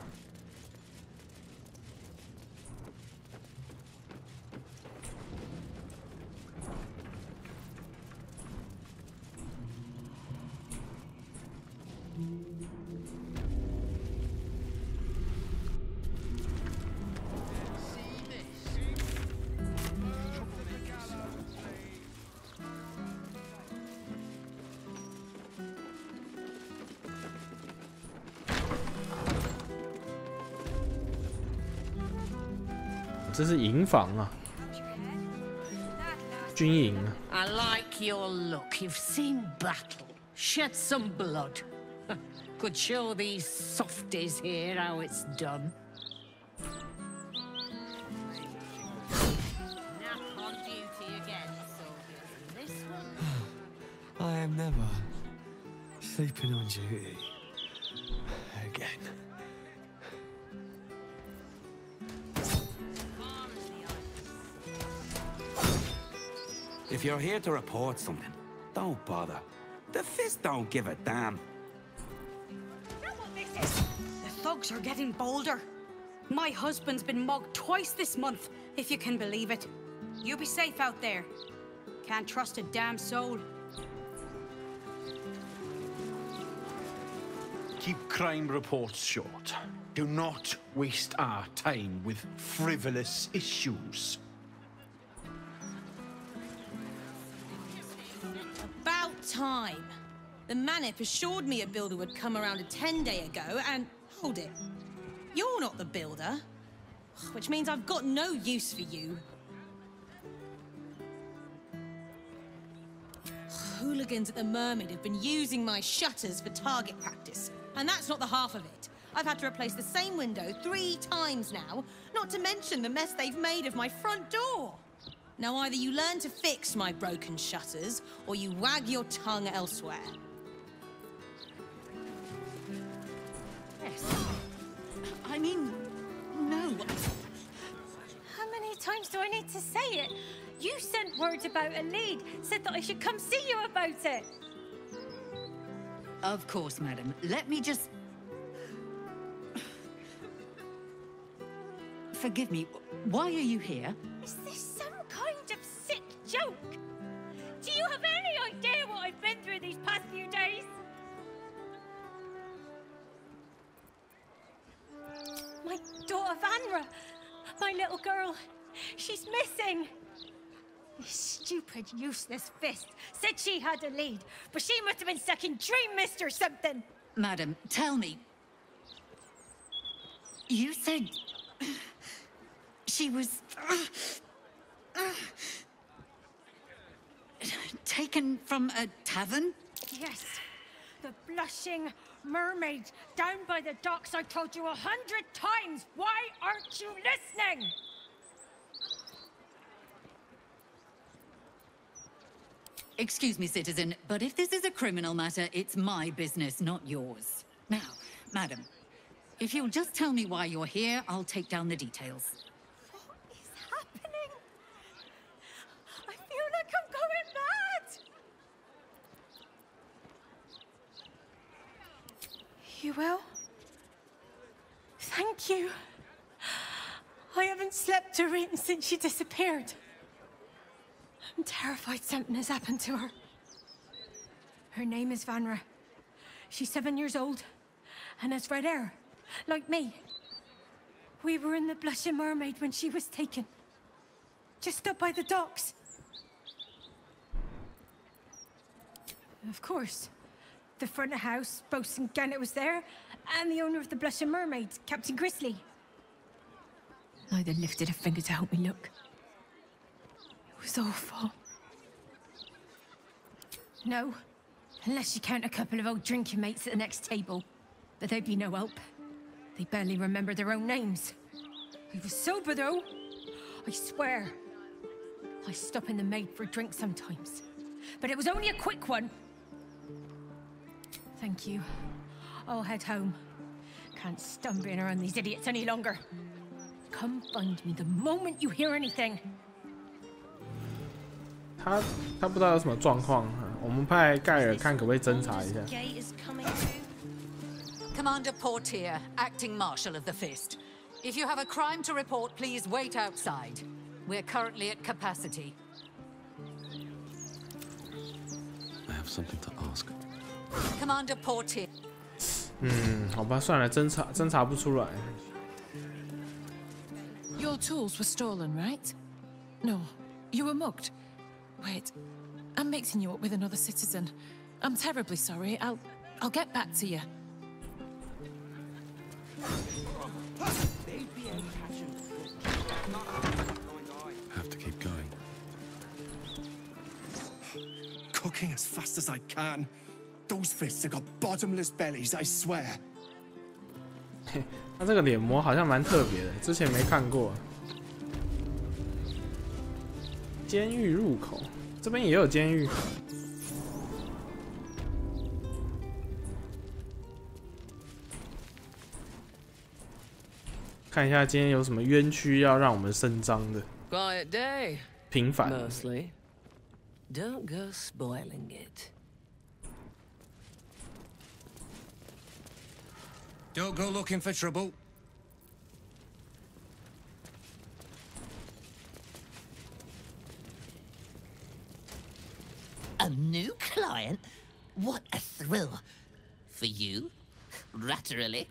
这是营房啊，军营。I like your look. You've seen battle, shed some blood. Could show these softies here how it's done. Nap on duty again, soldiers. This one. I am never sleeping on duty again. If you're here to report something, don't bother. The Fist don't give a damn. Know what this is? The thugs are getting bolder. My husband's been mugged twice this month, if you can believe it. You be safe out there. Can't trust a damn soul. Keep crime reports short. Do not waste our time with frivolous issues. About time. The Manip assured me a builder would come around a 10-day ago, and hold it. You're not the builder, which means I've got no use for you. Hooligans at the Mermaid have been using my shutters for target practice, and that's not the half of it. I've had to replace the same window 3 times now, not to mention the mess they've made of my front door. Now either you learn to fix my broken shutters, or you wag your tongue elsewhere. Yes. I mean, no. How many times do I need to say it? You sent word about a lead, said that I should come see you about it. Of course, madam. Let me just... Forgive me, why are you here? Is this some kind of sick joke? Do you have any idea what I've been through these past few days? My daughter Vanra, my little girl, she's missing. This stupid, useless fist said she had a lead, but she must have been sucking Dream Mist or something. Madam, tell me. You said... she was... taken from a tavern? Yes, the blushing mermaid down by the docks. I told you 100 times. Why aren't you listening? Excuse me, citizen, but if this is a criminal matter, it's my business, not yours. Now, madam, if you'll just tell me why you're here, I'll take down the details. What is happening? I feel like I'm going mad. You will? Thank you. I haven't slept or eaten since she disappeared. I'm terrified something has happened to her. Her name is Vanra. She's 7 years old and has red hair, like me. We were in the Blushing Mermaid when she was taken. Just up by the docks. Of course. The front of house, Bosun Gannet was there, and the owner of the Blushing Mermaid, Captain Grizzly. Neither lifted a finger to help me look. It was awful. No, unless you count a couple of old drinking mates at the next table. But they'd be no help. They barely remember their own names. I was sober, though. I swear. I stop in the maid for a drink sometimes. But it was only a quick one. Thank you. I'll head home. Can't stand being around these idiots any longer. Come find me the moment you hear anything. 他不知道有什么状况，我们派盖尔看可不可以侦查一下。Commander Portier, acting marshal of the Fist. If you have a crime to report, please wait outside. We're currently at capacity. I have something to ask. Commander Portier. 好吧，算了，侦查不出来。Your tools were stolen, right? No, you were mugged. Wait, I'm mixing you up with another citizen. I'm terribly sorry. I'll get back to you. Have to keep going. Cooking as fast as I can. Those fists have got bottomless bellies, I swear. 他这个脸模好像蛮特别的，之前没看过。监狱入口，这边也有监狱。看一下今天有什么冤屈要让我们伸张的。Quiet day. 平凡。Mostly. Don't go spoiling it. Don't go looking for trouble. A new client? What a thrill. For you? Latterly?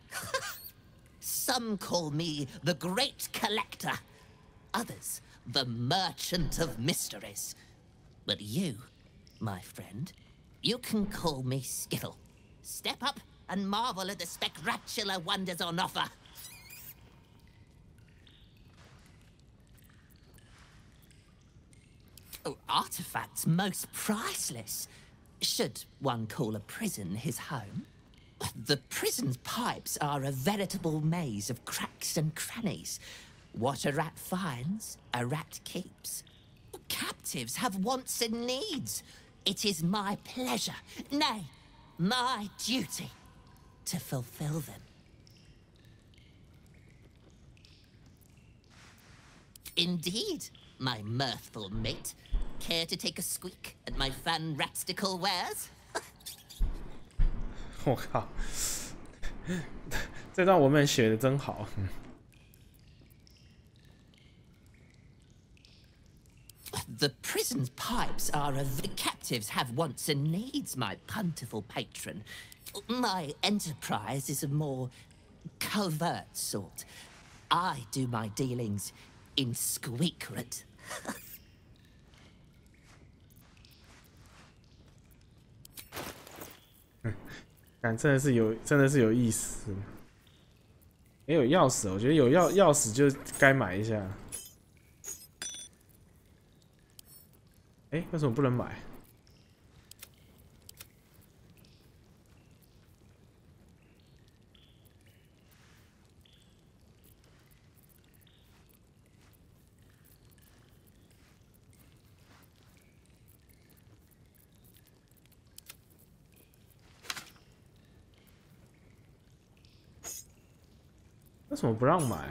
Some call me the Great Collector. Others, the Merchant of Mysteries. But you, my friend, You can call me Skittle. Step up and marvel at the spectacular wonders on offer. Oh, artifacts most priceless. Should one call a prison his home? The prison's pipes are a veritable maze of cracks and crannies. What a rat finds, a rat keeps. Captives have wants and needs. It is my pleasure, nay, my duty, to fulfill them. Indeed, my mirthful mate. Care to take a squeak at my fun ratstical wares? 我靠，这段文本写的真好。The prison's pipes are of the captives have wants and needs, my plentiful patron. My enterprise is a more covert sort. I do my dealings in secret. 感真的是有意思。没有钥匙，我觉得有钥匙就该买一下。哎，为什么不能买？为什么不让买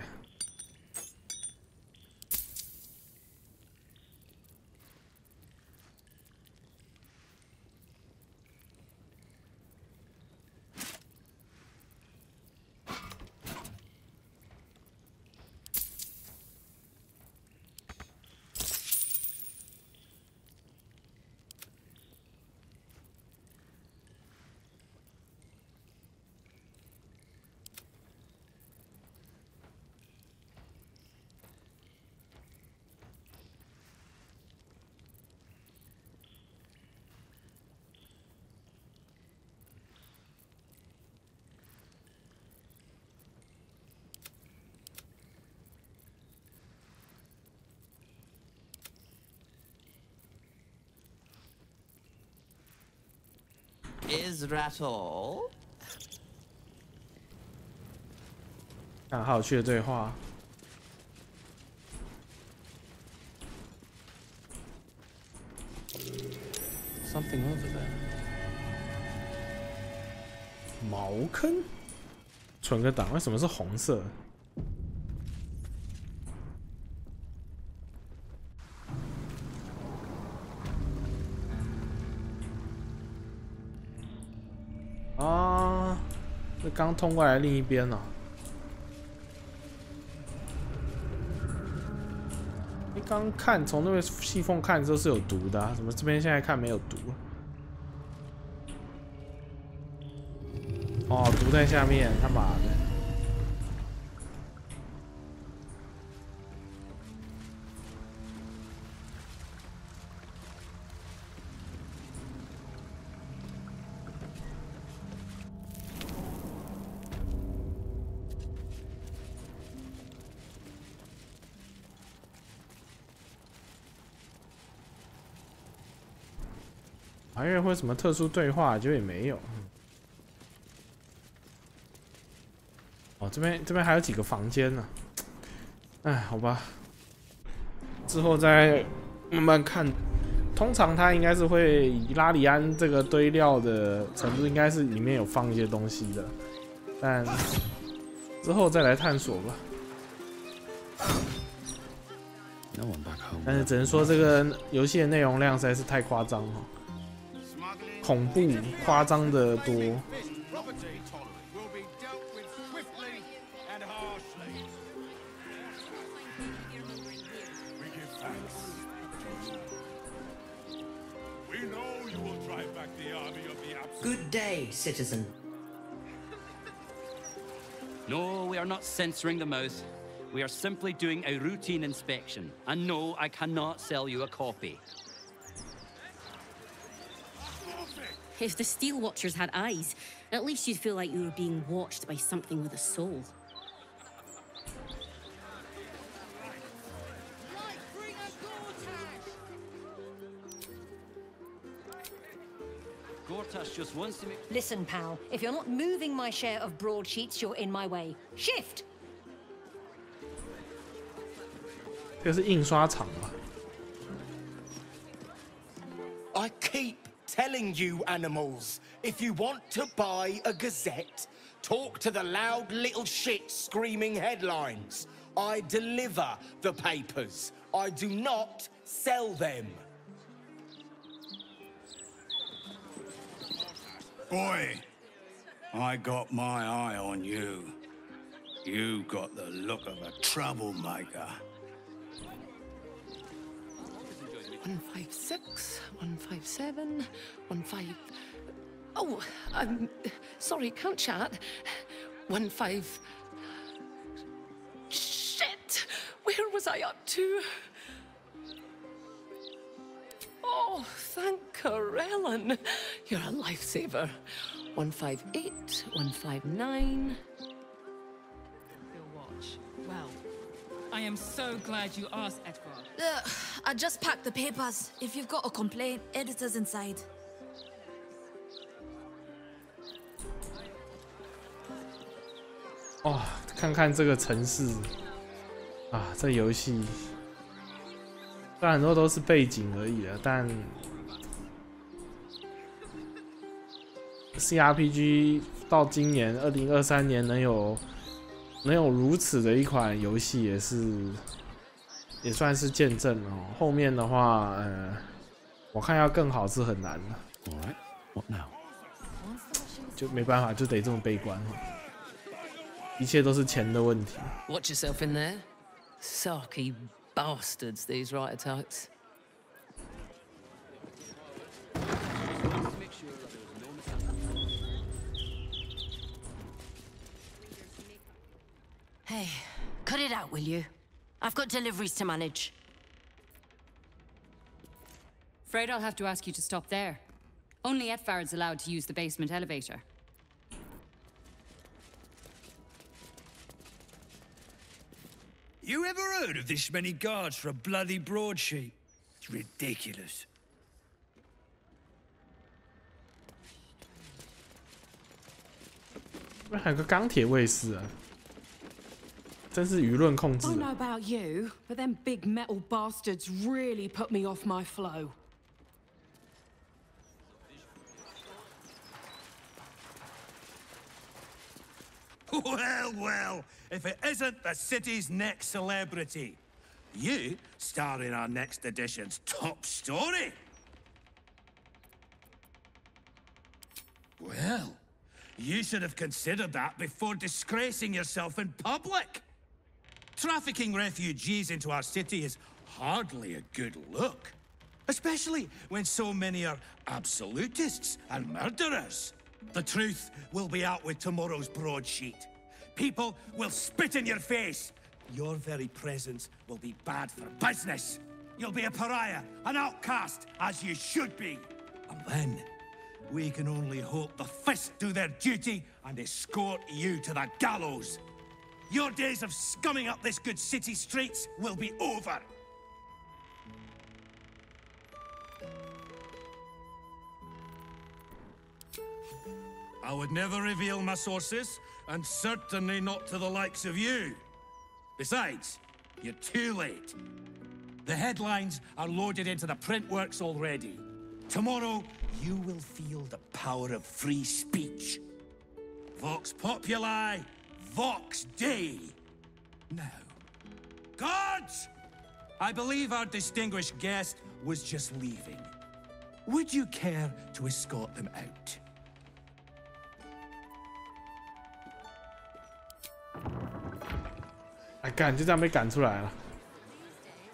？Is that all? 看，好有趣的对话。Something over there. 茅坑，存个档，为什么是红色？啊，这刚通过来另一边了。你刚看从那个细缝看之后是有毒的、啊，怎么这边现在看没有毒？哦，毒在下面，他妈的！还以为会什么特殊对话，结果也没有。哦，这边还有几个房间呢。哎，好吧，之后再慢慢看。通常它应该是会以拉里安这个堆料的程度，应该是里面有放一些东西的，但之后再来探索吧。但是只能说这个游戏的内容量实在是太夸张了。恐怖、夸张的多。Good day, citizen. No, we are not censoring the mouth. We are simply doing a routine inspection. And no, I cannot sell you a copy. If the Steel Watchers had eyes, at least you'd feel like you were being watched by something with a soul. Gortash just wants to make... Listen, pal. If you're not moving my share of broadsheets, you're in my way. Shift! 这是印刷厂吧 I keep telling you, animals, if you want to buy a gazette, talk to the loud little shit screaming headlines. I deliver the papers. I do not sell them. Boy, I got my eye on you. You got the look of a troublemaker. 156, 157, 15... Oh, I'm sorry, can't chat. 15... Shit! Where was I up to? Oh, thank Corellin. You're a lifesaver. 158, 159... Your watch. Well, I am so glad you asked, Edgar. I just packed the papers. If you've got a complaint, editor's inside. 哇，看看这个城市啊，这游戏虽然很多都是背景而已了，但 CRPG 到今年2023年能有如此的一款游戏，也算是见证了。后面的话，我看要更好是很难的。Alright, what now? 就没办法，就得这么悲观。一切都是钱的问题。Watch yourself in there. Sarky bastards, these writer types. Hey, cut it out, will you? I've got deliveries to manage. Afraid I'll have to ask you to stop there. Only Etfard's allowed to use the basement elevator. You ever heard of this many guards for a bloody broadsheet? It's ridiculous. 还有个钢铁卫士啊，真是舆论控制。I know about you, but them big metal bastards really put me off my flow. Well, well, if it isn't the city's next celebrity. You star in our next edition's top story. Well, you should have considered that before disgracing yourself in public. Trafficking refugees into our city is hardly a good look. Especially when so many are absolutists and murderers. The truth will be out with tomorrow's broadsheet. People will spit in your face. Your very presence will be bad for business. You'll be a pariah, an outcast, as you should be. And then, we can only hope the fist do their duty and escort you to the gallows. Your days of scumming up this good city streets will be over. I would never reveal my sources, and certainly not to the likes of you. Besides, you're too late. The headlines are loaded into the print works already. Tomorrow, you will feel the power of free speech. Vox Populi, Vox Dei. Now, guards! I believe our distinguished guest was just leaving. Would you care to escort them out? 哎，干，就这样被赶出来了。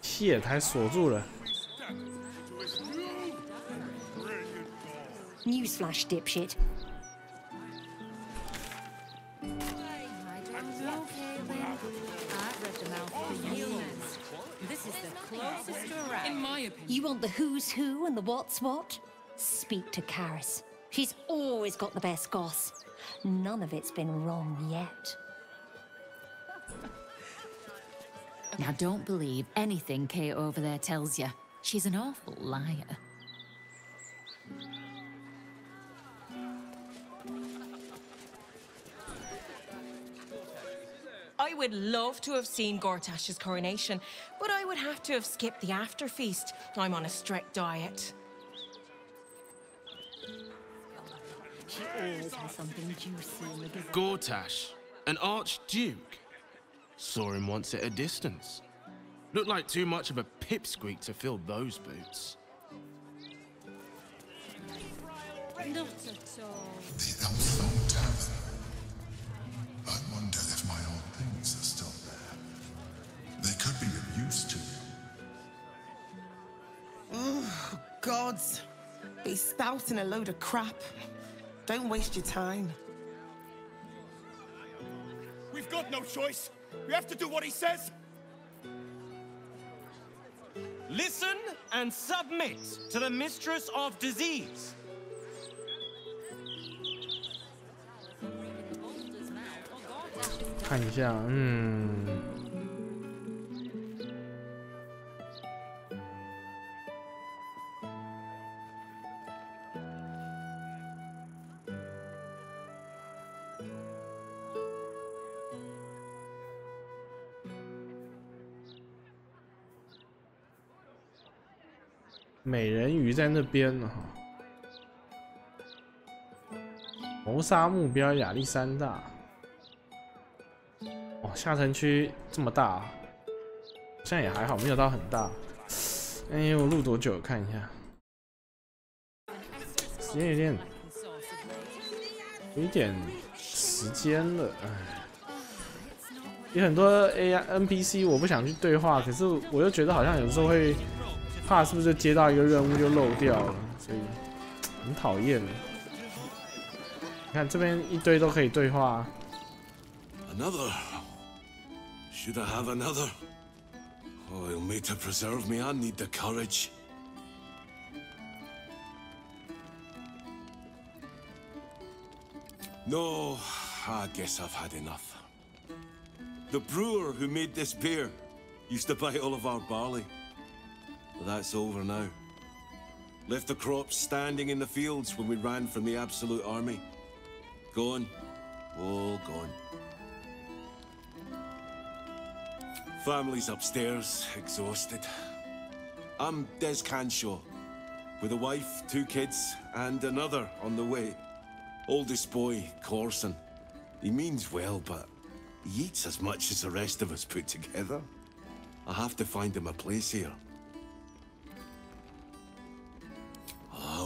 shit，还锁住了。Newsflash, dipshit. This is the closest to a rat. In my opinion. You want the who's who and the what's what? Speak to Karis. She's always got the best goss. None of it's been wrong yet. Now don't believe anything Kate over there tells you. She's an awful liar. I would love to have seen Gortash's coronation, but I would have to have skipped the after feast. I'm on a strict diet. She always has something juicy in the gazette. Gortash, an archduke. Saw him once at a distance. Looked like too much of a pipsqueak to fill those boots. Not at all. The Elfstone Tavern. I wonder if my old things are still there. They could be of use to you. Oh, gods. He's spouting a load of crap. Don't waste your time. We've got no choice. We have to do what he says. Listen and submit to the mistress of disease. 看一下，美人鱼在那边呢哈。谋杀目标亚历山大。哦，下城区这么大，好像也还好，没有到很大。哎，我录多久？看一下，时间有一点时间了，哎。有很多 NPC 我不想去对话，可是我又觉得好像有时候会怕是不是就接到一个任务就漏掉了，所以很讨厌。你看这边一堆都可以对话。Another. Should I have another? Oh, you'll need to preserve me. I need the courage. No, I guess I've had enough. The brewer who made this beer used to buy all of our barley. But that's over now. Left the crops standing in the fields when we ran from the Absolute Army. Gone. All gone. Family's upstairs, exhausted. I'm Des Canshaw, with a wife, 2 kids, and another on the way. Oldest boy, Corson. He means well, but he eats as much as the rest of us put together. I have to find him a place here.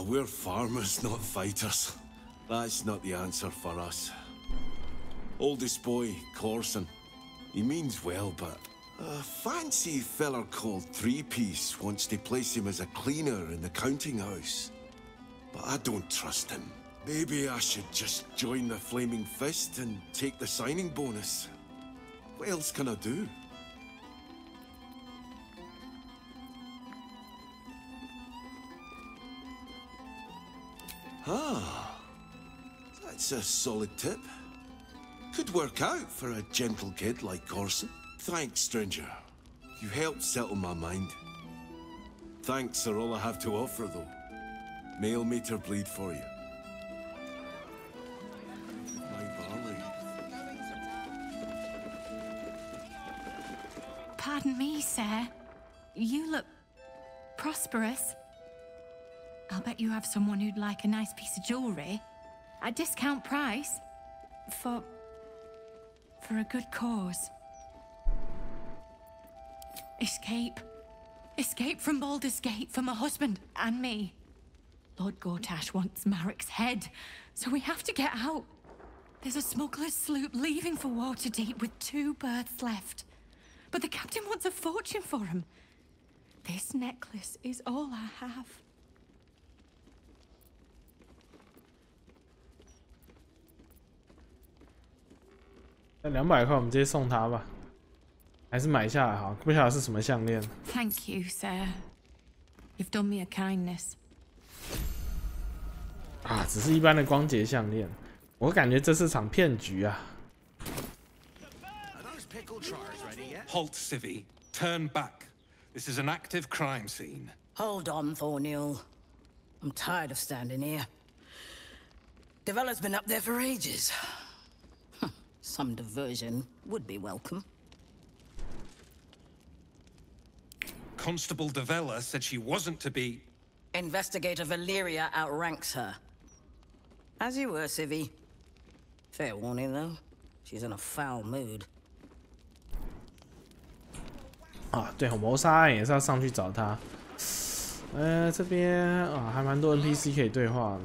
We're farmers, not fighters. That's not the answer for us. Oldest boy, Corson. He means well, but a fancy feller called Three-Piece wants to place him as a cleaner in the counting house. But I don't trust him. Maybe I should just join the Flaming Fist and take the signing bonus. What else can I do? Ah, that's a solid tip. Could work out for a gentle kid like Corson. Thanks, stranger. You helped settle my mind. Thanks are all I have to offer, though. Mail meter bleed for you. My barley. Pardon me, sir. You look prosperous. I'll bet you have someone who'd like a nice piece of jewelry at discount price for a good cause. Escape. Escape from Baldur's Gate for my husband and me. Lord Gortash wants Marek's head, so we have to get out. There's a smuggler's sloop leaving for Waterdeep with 2 berths left. But the captain wants a fortune for him. This necklace is all I have. 那200块我们直接送他吧，还是买下来好？不晓得是什么项链。Thank you, sir. You've done me a kindness. 啊，只是一般的光洁项链，我感觉这是场骗局啊。 Halt, Civvy. Turn back. This is an active crime scene. Hold on, Thornhill. I'm tired of standing here. Devella's been up there for ages. Some diversion would be welcome. Constable Devella said she wasn't to be... Investigator Valeria outranks her. As you were, Civvy. Fair warning, though. She's in a foul mood. 啊，对，谋杀案也是要上去找他。这边啊，还蛮多 NPC 可以对话的。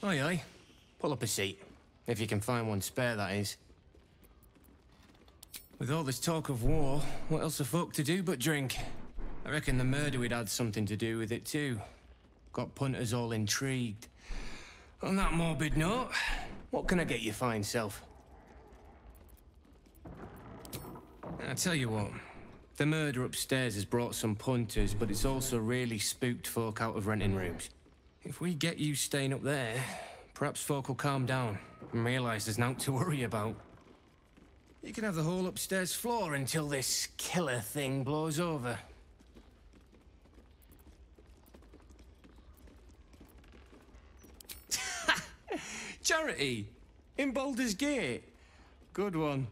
Aye, aye. Pull up a seat. If you can find one spare, that is. With all this talk of war, what else are folk to do but drink? I reckon the murder would had something to do with it too. Got punters all intrigued. On that morbid note, what can I get you fine self? I tell you what, the murder upstairs has brought some punters, but it's also really spooked folk out of renting rooms. If we get you staying up there, perhaps folk will calm down and realise there's naught to worry about. You can have the whole upstairs floor until this killer thing blows over. Charity! In Baldur's Gate! Good one.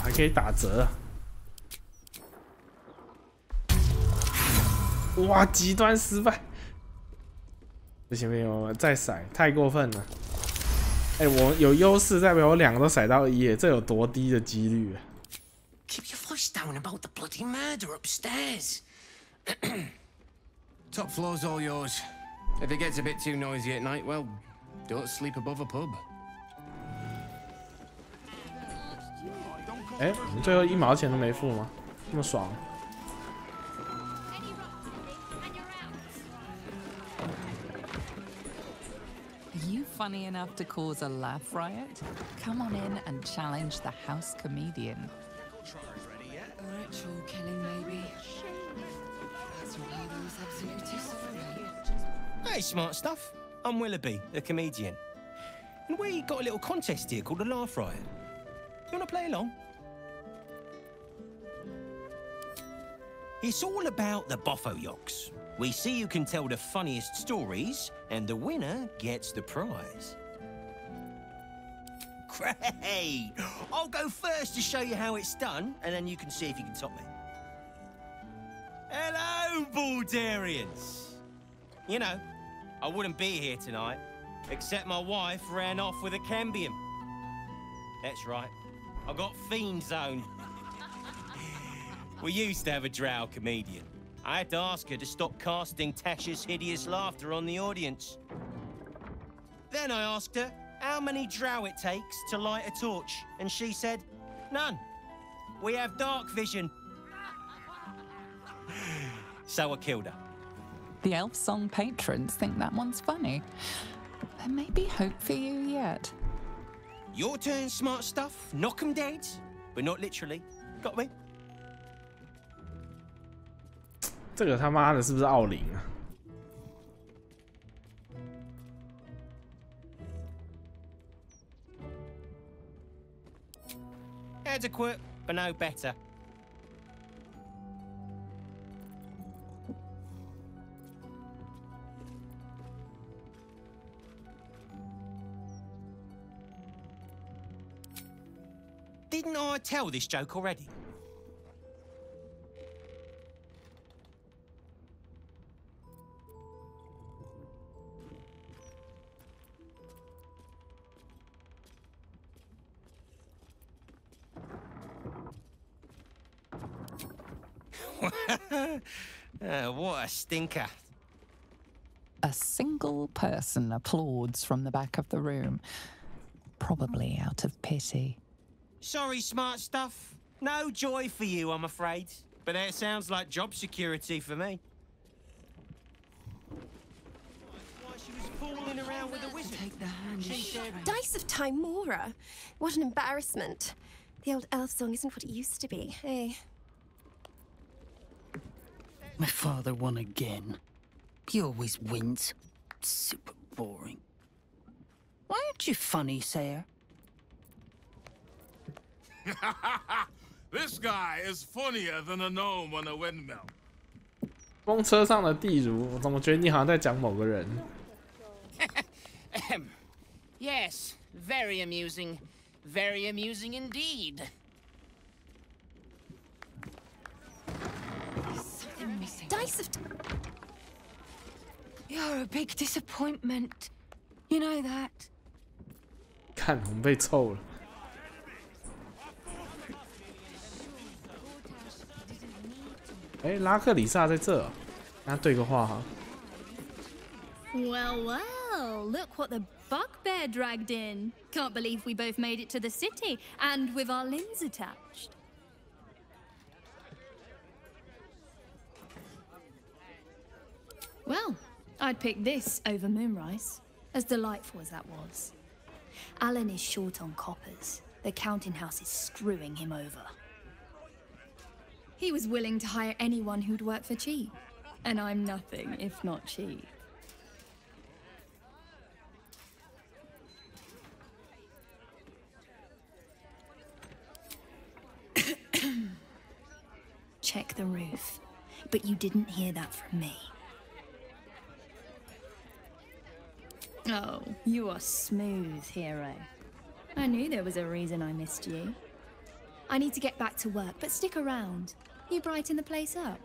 还可以打折。哇，极端失败！不行不行，我再骰，太过分了。我有优势，代表我2个都骰到1，这有多低的几率啊 Keep your voice down about the bloody murder upstairs. Top floor's all yours. If it gets a bit too noisy at night, well, don't sleep above a pub. 我们最后1毛钱都没付吗？这么爽！ Are you funny enough to cause a laugh riot? Come on in and challenge the house comedian. Ritual killing, maybe. That's not how those absolutely sorry. Hey, smart stuff. I'm Willoughby, the comedian. And we got a little contest here called the Laugh Riot. You want to play along? It's all about the Boffo-Yoks. We see who can tell the funniest stories, and the winner gets the prize. Great! I'll go first to show you how it's done, and then you can see if you can top me. Hello, Baldurians! You know, I wouldn't be here tonight, except my wife ran off with a cambion. That's right, I got Fiend Zone. We used to have a drow comedian. I had to ask her to stop casting Tasha's hideous laughter on the audience. Then I asked her how many drow it takes to light a torch, and she said, none. We have dark vision. So I killed her. The Elf Song patrons think that one's funny. There may be hope for you yet. Your turn, smart stuff. Knock 'em dead, but not literally. Got me? 这个他妈的是不是奥林啊？ Adequate, but no better. Didn't I tell this joke already? What a stinker. A single person applauds from the back of the room, probably out of pity. Sorry, smart stuff. No joy for you, I'm afraid. But that sounds like job security for me. Why she was fooling around with a wizard. Dice of Timora. What an embarrassment. The old elf song isn't what it used to be, hey? My father won again. He always wins. Super boring. Why aren't you funny, Sayer? This guy is funnier than a gnome on a windmill. 风车上的地如，我怎么觉得你好像在讲某个人？ Yes, very amusing. Very amusing indeed. Something missing. Dice of... You're a big disappointment. You know that. 看，我们被臭了。哎，拉克里萨在这，跟他对个话哈。 Well, well, look what the bugbear dragged in. Can't believe we both made it to the city, and with our limbs attached. Well, I'd pick this over Moonrise, as delightful as that was. Alan is short on coppers. The counting house is screwing him over. He was willing to hire anyone who'd work for cheap, and I'm nothing if not cheap. Check the roof. But you didn't hear that from me. Oh, you are smooth, hero. I knew there was a reason I missed you. I need to get back to work, but stick around. You brighten the place up.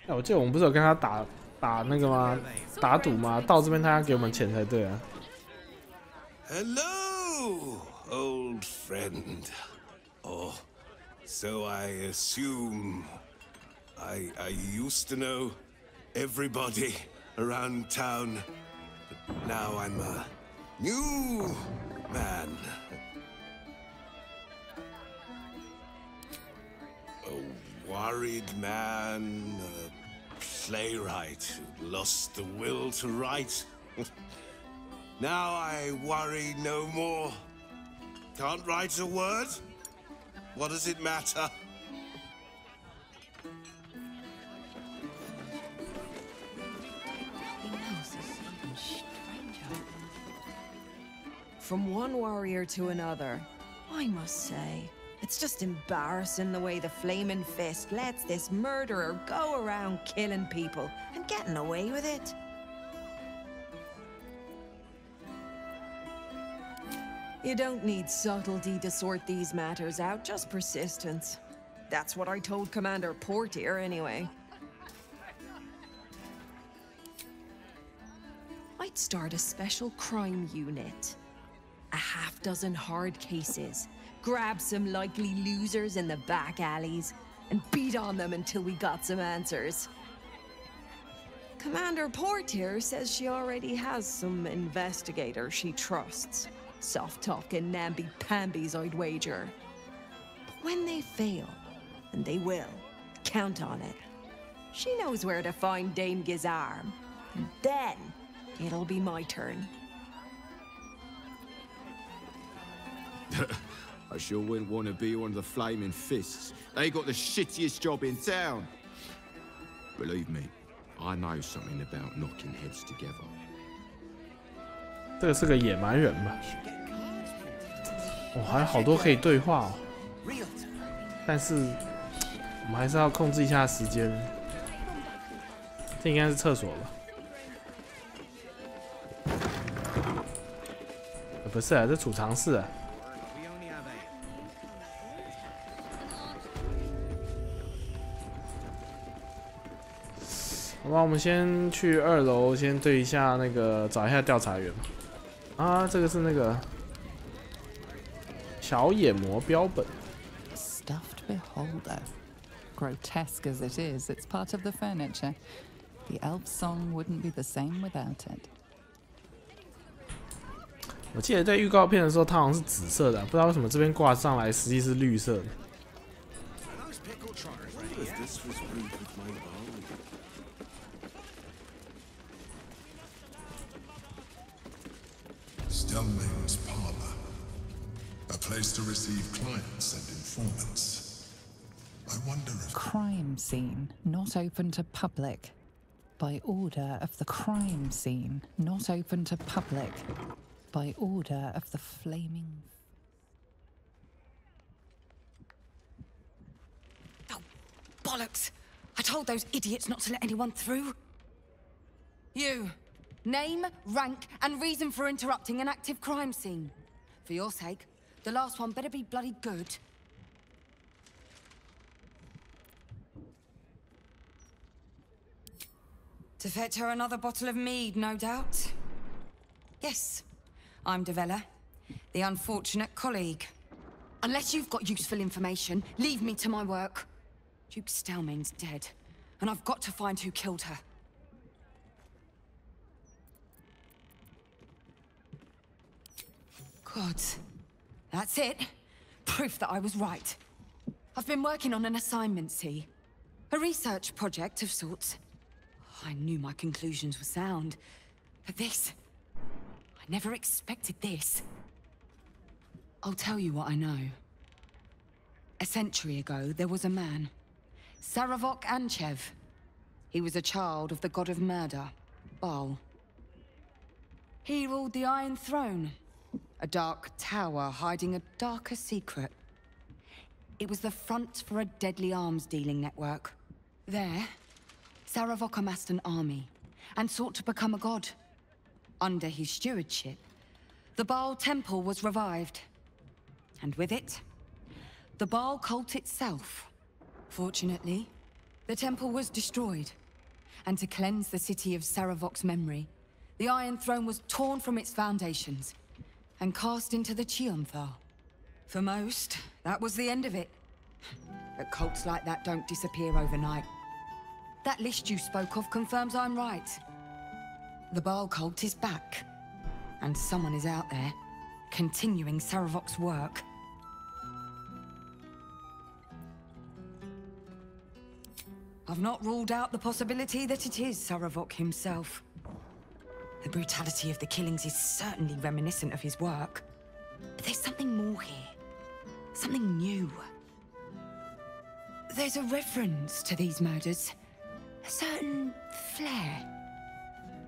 哎，我记得我们不是有跟他打那个吗？打赌吗？到这边他要给我们钱才对啊。Hello, old friend. Oh, so I assume I used to know everybody around town, but now I'm a new man. A worried man, a playwright who lost the will to write. Now I worry no more. Can't write a word? What does it matter? From one warrior to another, I must say, it's just embarrassing the way the Flaming Fist lets this murderer go around killing people and getting away with it. You don't need subtlety to sort these matters out, just persistence. That's what I told Commander Portier, anyway. I'd start a special crime unit. A half-dozen hard cases. Grab some likely losers in the back alleys, and beat on them until we got some answers. Commander Portier says she already has some investigators she trusts. Soft-talking namby-pambies, I'd wager. But when they fail, and they will, count on it. She knows where to find Dame Gizarm. And then, it'll be my turn. I sure wouldn't want to be one of the Flaming Fists. They got the shittiest job in town. Believe me, I know something about knocking heads together. 这个是个野蛮人吧？还有好多可以对话哦。但是我们还是要控制一下时间。这应该是厕所吧？不是啊，这储藏室啊。好吧，我们先去2楼，先对一下那个，找一下调查员吧。啊，这个是那个小野魔标本。Stuffed beholder. Grotesque as it is, it's part of the furniture. The elf song wouldn't be the same without it. 我记得在预告片的时候，它好像是紫色的，不知道为什么这边挂上来实际是绿色的。Stellmane's parlor, a place to receive clients and informants. Crime scene not open to public. By order of the crime scene not open to public. By order of the flaming... Oh, bollocks! I told those idiots not to let anyone through. You. Name, rank, and reason for interrupting an active crime scene. For your sake, the last one better be bloody good. To fetch her another bottle of mead, no doubt. Yes, I'm Devella, the unfortunate colleague. Unless you've got useful information, leave me to my work. Duke Stelmane's dead, and I've got to find who killed her. God, that's it. Proof that I was right. I've been working on an assignment, see? A research project of sorts. I knew my conclusions were sound, but this... I never expected this. I'll tell you what I know. A century ago, there was a man, Saravok Anchev. He was a child of the god of murder, Baal. He ruled the Iron Throne, a dark tower hiding a darker secret. It was the front for a deadly arms-dealing network. There, Saravok amassed an army and sought to become a god. Under his stewardship, the Baal Temple was revived. And with it, the Baal cult itself. Fortunately, the temple was destroyed. And to cleanse the city of Saravok's memory, the Iron Throne was torn from its foundations and cast into the Chionthar. For most, that was the end of it. But cults like that don't disappear overnight. That list you spoke of confirms I'm right. The Baal cult is back. And someone is out there, continuing Saravok's work. I've not ruled out the possibility that it is Saravok himself. The brutality of the killings is certainly reminiscent of his work. But there's something more here. Something new. There's a reference to these murders. A certain flair.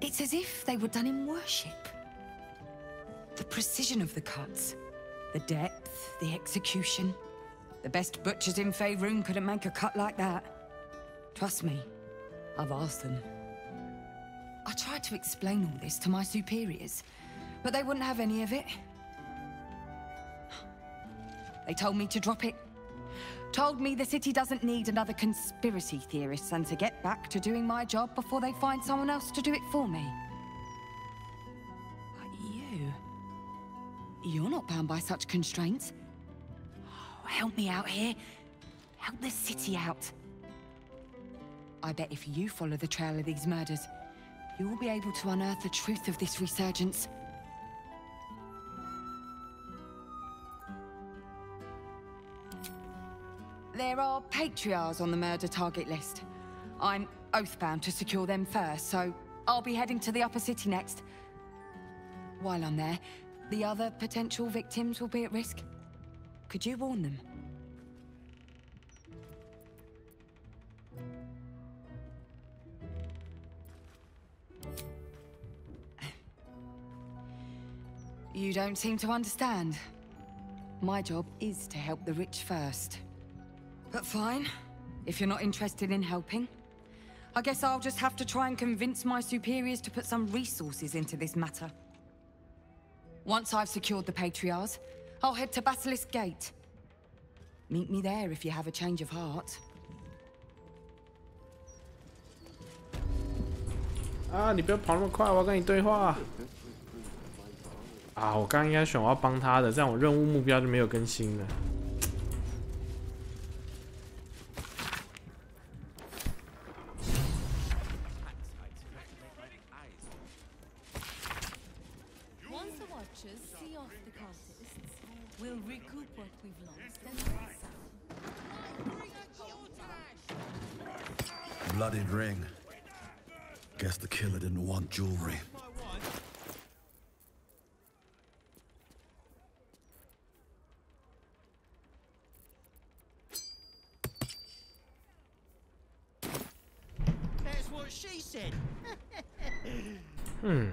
It's as if they were done in worship. The precision of the cuts. The depth, the execution. The best butchers in Faerun couldn't make a cut like that. Trust me, I've asked them. I tried to explain all this to my superiors, but they wouldn't have any of it. They told me to drop it. Told me the city doesn't need another conspiracy theorist and to get back to doing my job before they find someone else to do it for me. But you're not bound by such constraints. Oh, help me out here. Help the city out. I bet if you follow the trail of these murders, you will be able to unearth the truth of this resurgence. There are patriarchs on the murder target list. I'm oath-bound to secure them first, so I'll be heading to the upper city next. While I'm there, the other potential victims will be at risk. Could you warn them? You don't seem to understand. My job is to help the rich first. But fine, if you're not interested in helping, I guess I'll just have to try and convince my superiors to put some resources into this matter. Once I've secured the patriarchs, I'll head to Basilisk Gate. Meet me there if you have a change of heart. 啊，你不要跑那么快，我要跟你对话。啊，我刚刚应该选我要帮他的，这样我任务目标就没有更新了。Bloodied ring. Guess the killer didn't want jewelry. he said. 嗯。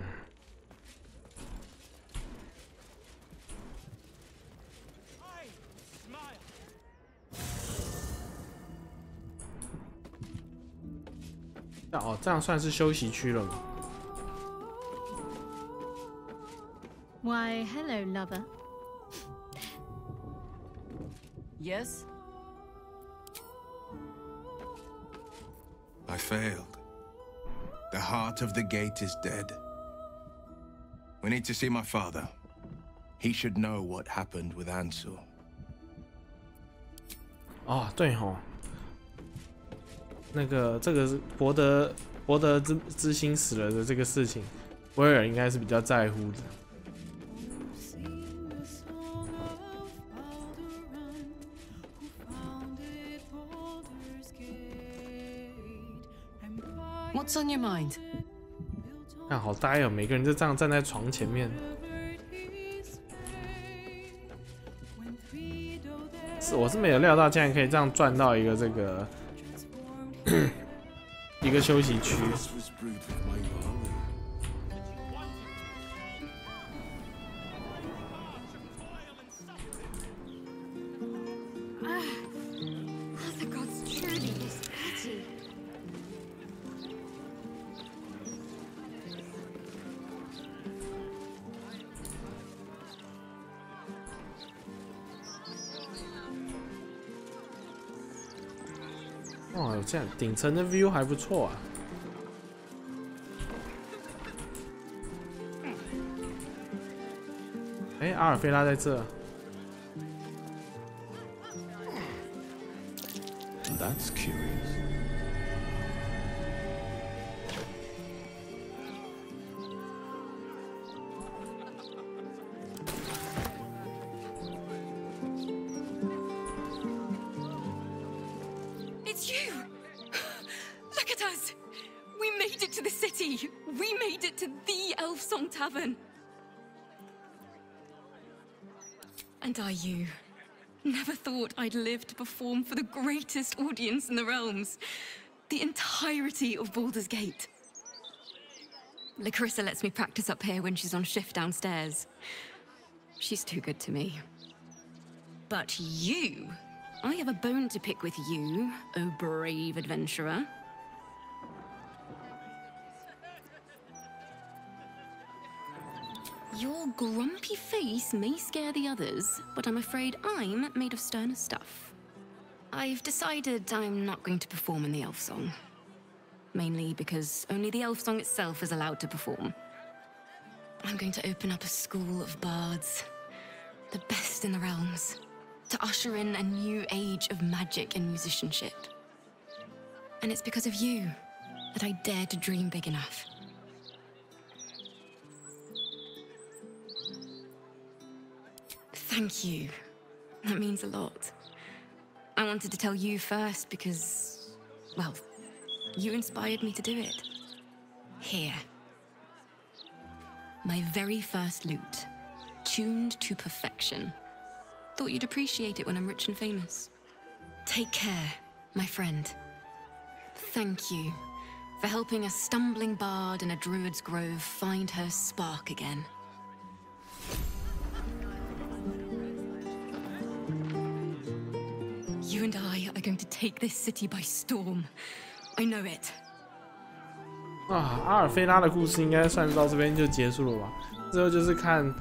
哦，这样算是休息区了吗？ Why, hello, lover. Yes? I failed. The heart of the gate is dead. We need to see my father. He should know what happened with Ansel. 哦，对吼，那个这个是博德之心死了的这个事情，威尔应该是比较在乎的。 What's on your mind? 看好呆哦，每个人就这样站在床前面。我是没有料到，竟然可以这样转到一个这个一个休息区。 哦，这样顶层的 view 还不错啊。哎，阿尔菲拉在这。That's curious. It's you! Look at us! We made it to the city! We made it to the Elf Song Tavern! And are you? Never thought I'd live to perform for the greatest audience in the realms. The entirety of Baldur's Gate. Larissa lets me practice up here when she's on shift downstairs. She's too good to me. But you... I have a bone to pick with you, oh brave adventurer. Your grumpy face may scare the others, but I'm afraid I'm made of sterner stuff. I've decided I'm not going to perform in the elf song. Mainly because only the elf song itself is allowed to perform. I'm going to open up a school of bards. The best in the realms. To usher in a new age of magic and musicianship. And it's because of you that I dare to dream big enough. Thank you. That means a lot. I wanted to tell you first because, well, you inspired me to do it. Here. My very first lute, tuned to perfection. Thought you'd appreciate it when I'm rich and famous. Take care, my friend. Thank you for helping a stumbling bard in a druid's grove find her spark again. You and I are going to take this city by storm. I know it. 啊，阿尔菲拉的故事应该算到这边就结束了吧？之后就是看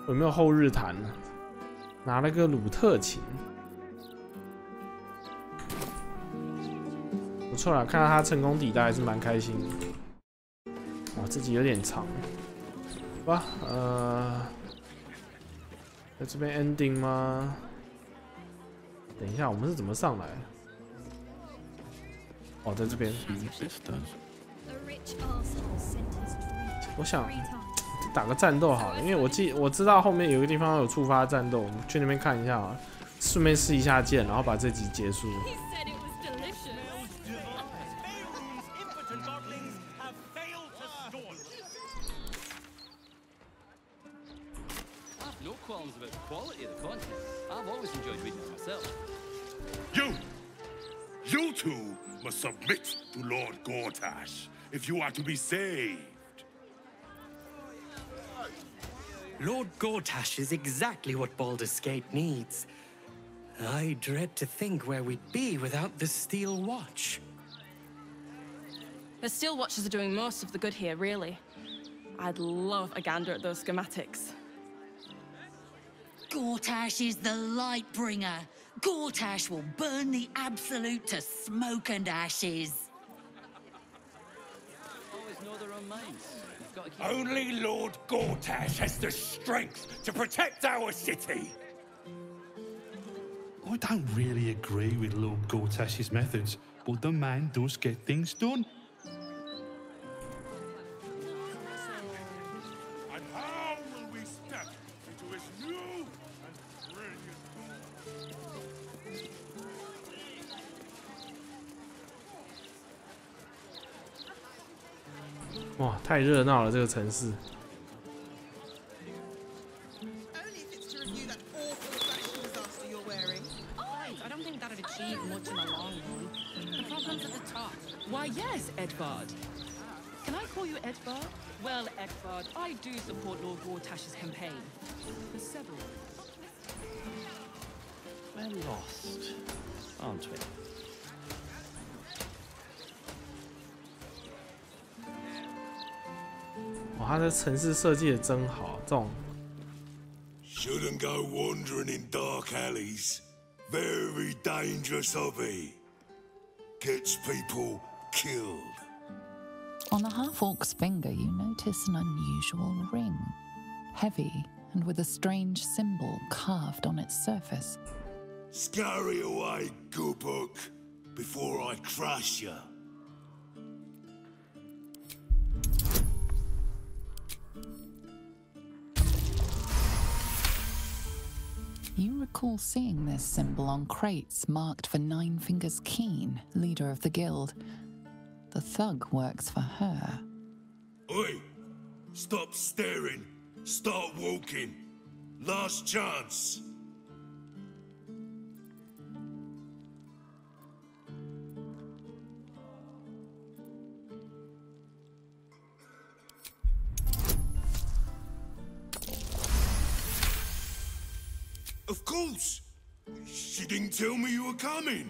有没有后日谈了。拿了个鲁特琴，不错啦，看到他成功抵达还是蛮开心的。哇，自己有点长，好吧，在这边 ending 吗？等一下，我们是怎么上来？哦，在这边。我想打个战斗好了，因为我知道后面有个地方有触发战斗，我们去那边看一下啊，顺便试一下剑，然后把这集结束。You two must submit to Lord Gortash. if you are to be saved. Lord Gortash is exactly what Baldur's Gate needs. I dread to think where we'd be without the Steel Watch. The Steel Watchers are doing most of the good here, really. I'd love a gander at those schematics. Gortash is the light bringer. Gortash will burn the Absolute to smoke and ashes. Only Lord Gortash has the strength to protect our city. I don't really agree with Lord Gortash's methods, but the man does get things done. And how will we step into his new and brilliant world? 哇，太热闹了这个城市。 achieve much in the long run. The problem's at the top. Why, yes, Edvard. Can I call you Edvard? Well, Edvard, I do support Lord Gortash's campaign. For several. We're lost, aren't we? Wow, 它的城市设计的真好，这种。Shouldn't go wandering in dark alleys. Very dangerous hobby. Gets people killed. On the half-orc's finger, you notice an unusual ring. Heavy and with a strange symbol carved on its surface. Scurry away, Goobuk, before I crush you. You recall seeing this symbol on crates marked for Nine Fingers Keen, leader of the guild. The thug works for her. Oi! Stop staring. Start walking. Last chance. Of course! She didn't tell me you were coming.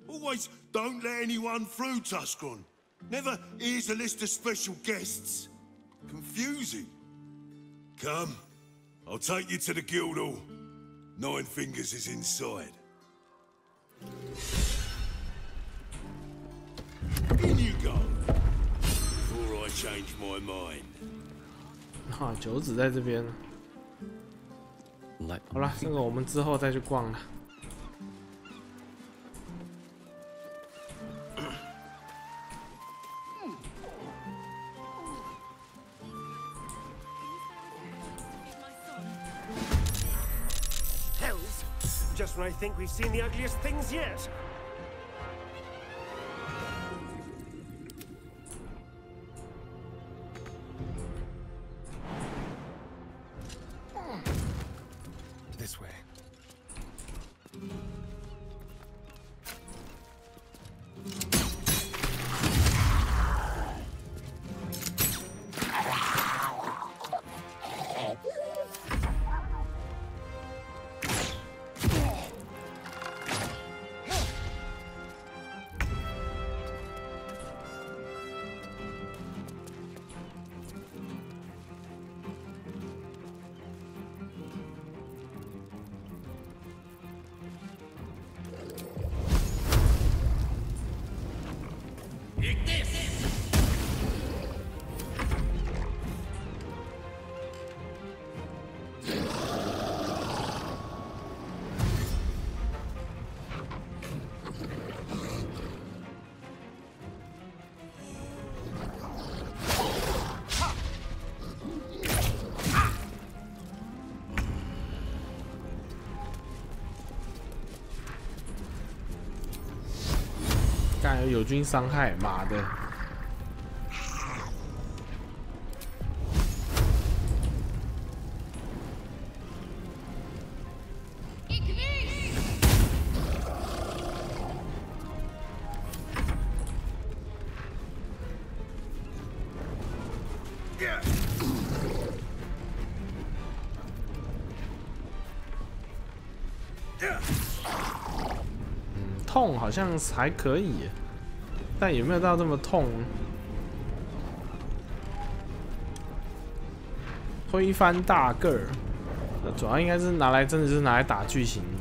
Always don't let anyone through, Tuscron. Never here's a list of special guests. Confusing. Come, I'll take you to the guild hall. Nine Fingers is inside. In you go. Before I change my mind. 啊，九子在这边。好了，这个我们之后再去逛了。Hells! Just when I think we've seen the ugliest things yet. This way.友军伤害，妈的！痛好像还可以，但有没有到这么痛？推翻大个儿，主要应该是拿来真的是拿来打巨型的。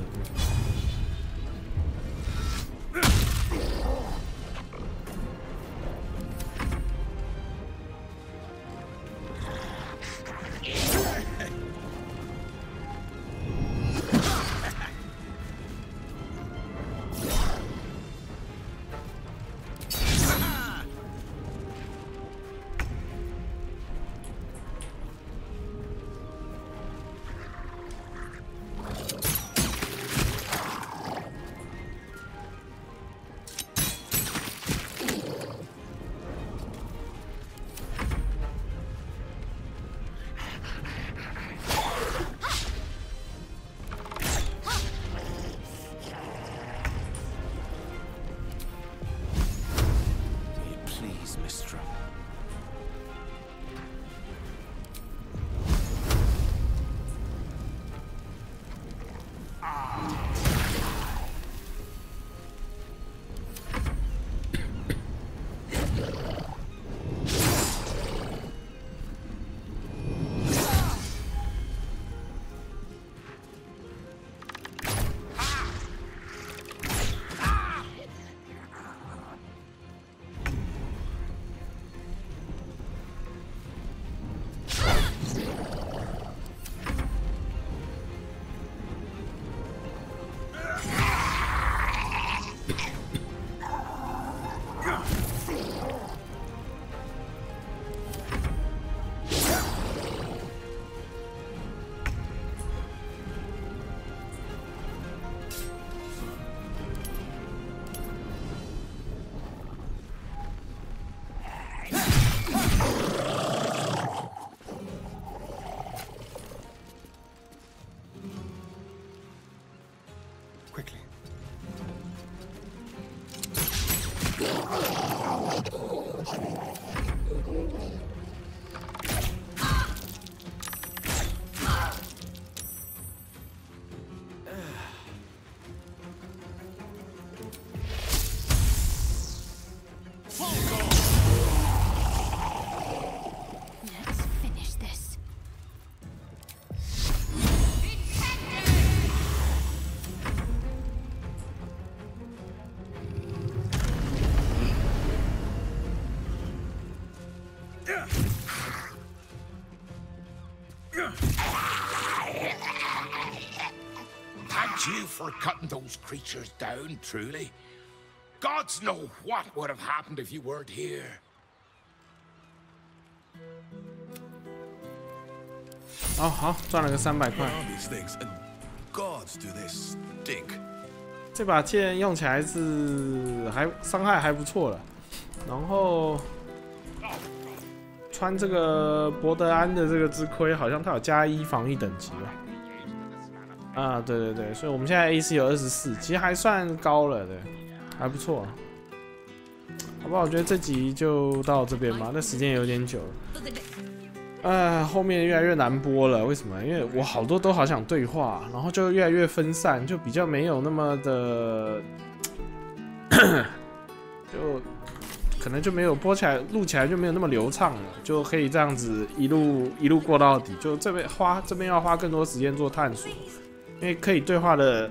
For cutting those creatures down, truly. Gods know what would have happened if you weren't here. 哦，好，赚了个300块。这把剑用起来是伤害还不错了，然后穿这个博德安的这个之盔，好像它有加1防御等级吧。 啊，对对对，所以我们现在 AC 有24，其实还算高了，对，还不错。好不好？我觉得这集就到这边吧，那时间有点久了。后面越来越难播了，为什么？因为我好多都好想对话，然后就越来越分散，就比较没有那么的，就可能就没有播起来、录起来就没有那么流畅了，就可以这样子一路过到底。就这边要花更多时间做探索。 因为可以对话的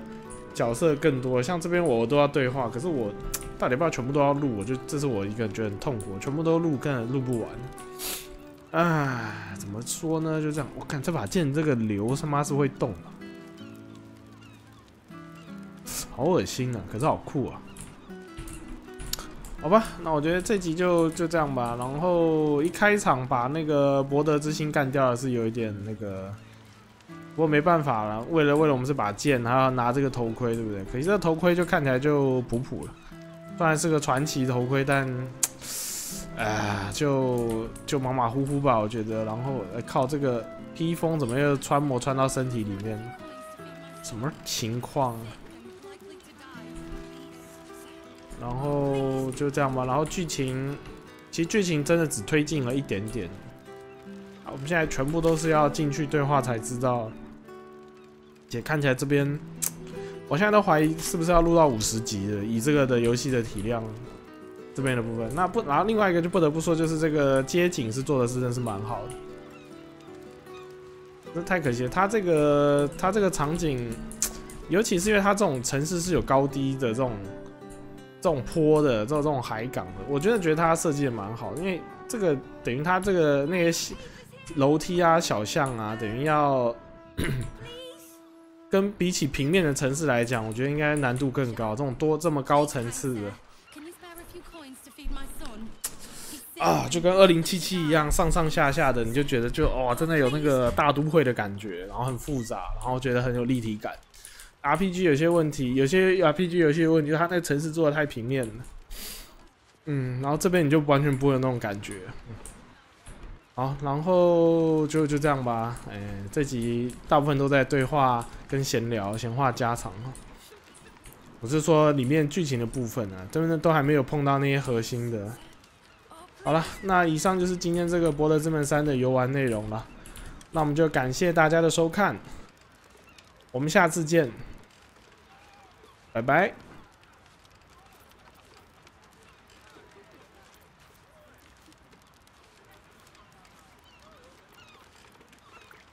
角色更多，像这边我都要对话，可是我到底要不要全部都要录？这是我一个人觉得很痛苦，全部都录根本录不完。唉，怎么说呢？就这样，我看这把剑这个流他妈是会动的，好恶心啊！可是好酷啊！好吧，那我觉得这集就这样吧。然后一开场把那个博德之心干掉的是有一点那个。 不过没办法了，为了我们这把剑，还要拿这个头盔，对不对？可惜这头盔就看起来就普普了，虽然是个传奇头盔，但，就马马虎虎吧，我觉得。然后靠这个披风怎么又穿模穿到身体里面？什么情况？然后就这样吧。然后剧情，其实剧情真的只推进了一点点。我们现在全部都是要进去对话才知道。姐看起来这边，我现在都怀疑是不是要录到50集了，以这个的游戏的体量，这边的部分。然后另外一个就不得不说，就是这个街景是做的是真的是蛮好的。这太可惜了，它这个场景，尤其是因为它这种城市是有高低的这种坡的这种海港的，我觉得它设计的蛮好的，因为这个等于它这个那些楼梯啊、小巷啊，等于要跟比起平面的城市来讲，我觉得应该难度更高。这么高层次的啊，就跟2077一样，上上下下的，你就觉得真的有那个大都会的感觉，然后很复杂，然后觉得很有立体感。RPG 有些问题，有些 RPG 有些问题，就是它那个城市做的太平面了。然后这边你就完全不会有那种感觉。好，然后就这样吧。这集大部分都在对话跟闲聊，闲话家常。我是说里面剧情的部分啊，真的都还没有碰到那些核心的。好了，那以上就是今天这个《博德之门3》的游玩内容了。那我们就感谢大家的收看，我们下次见。拜拜。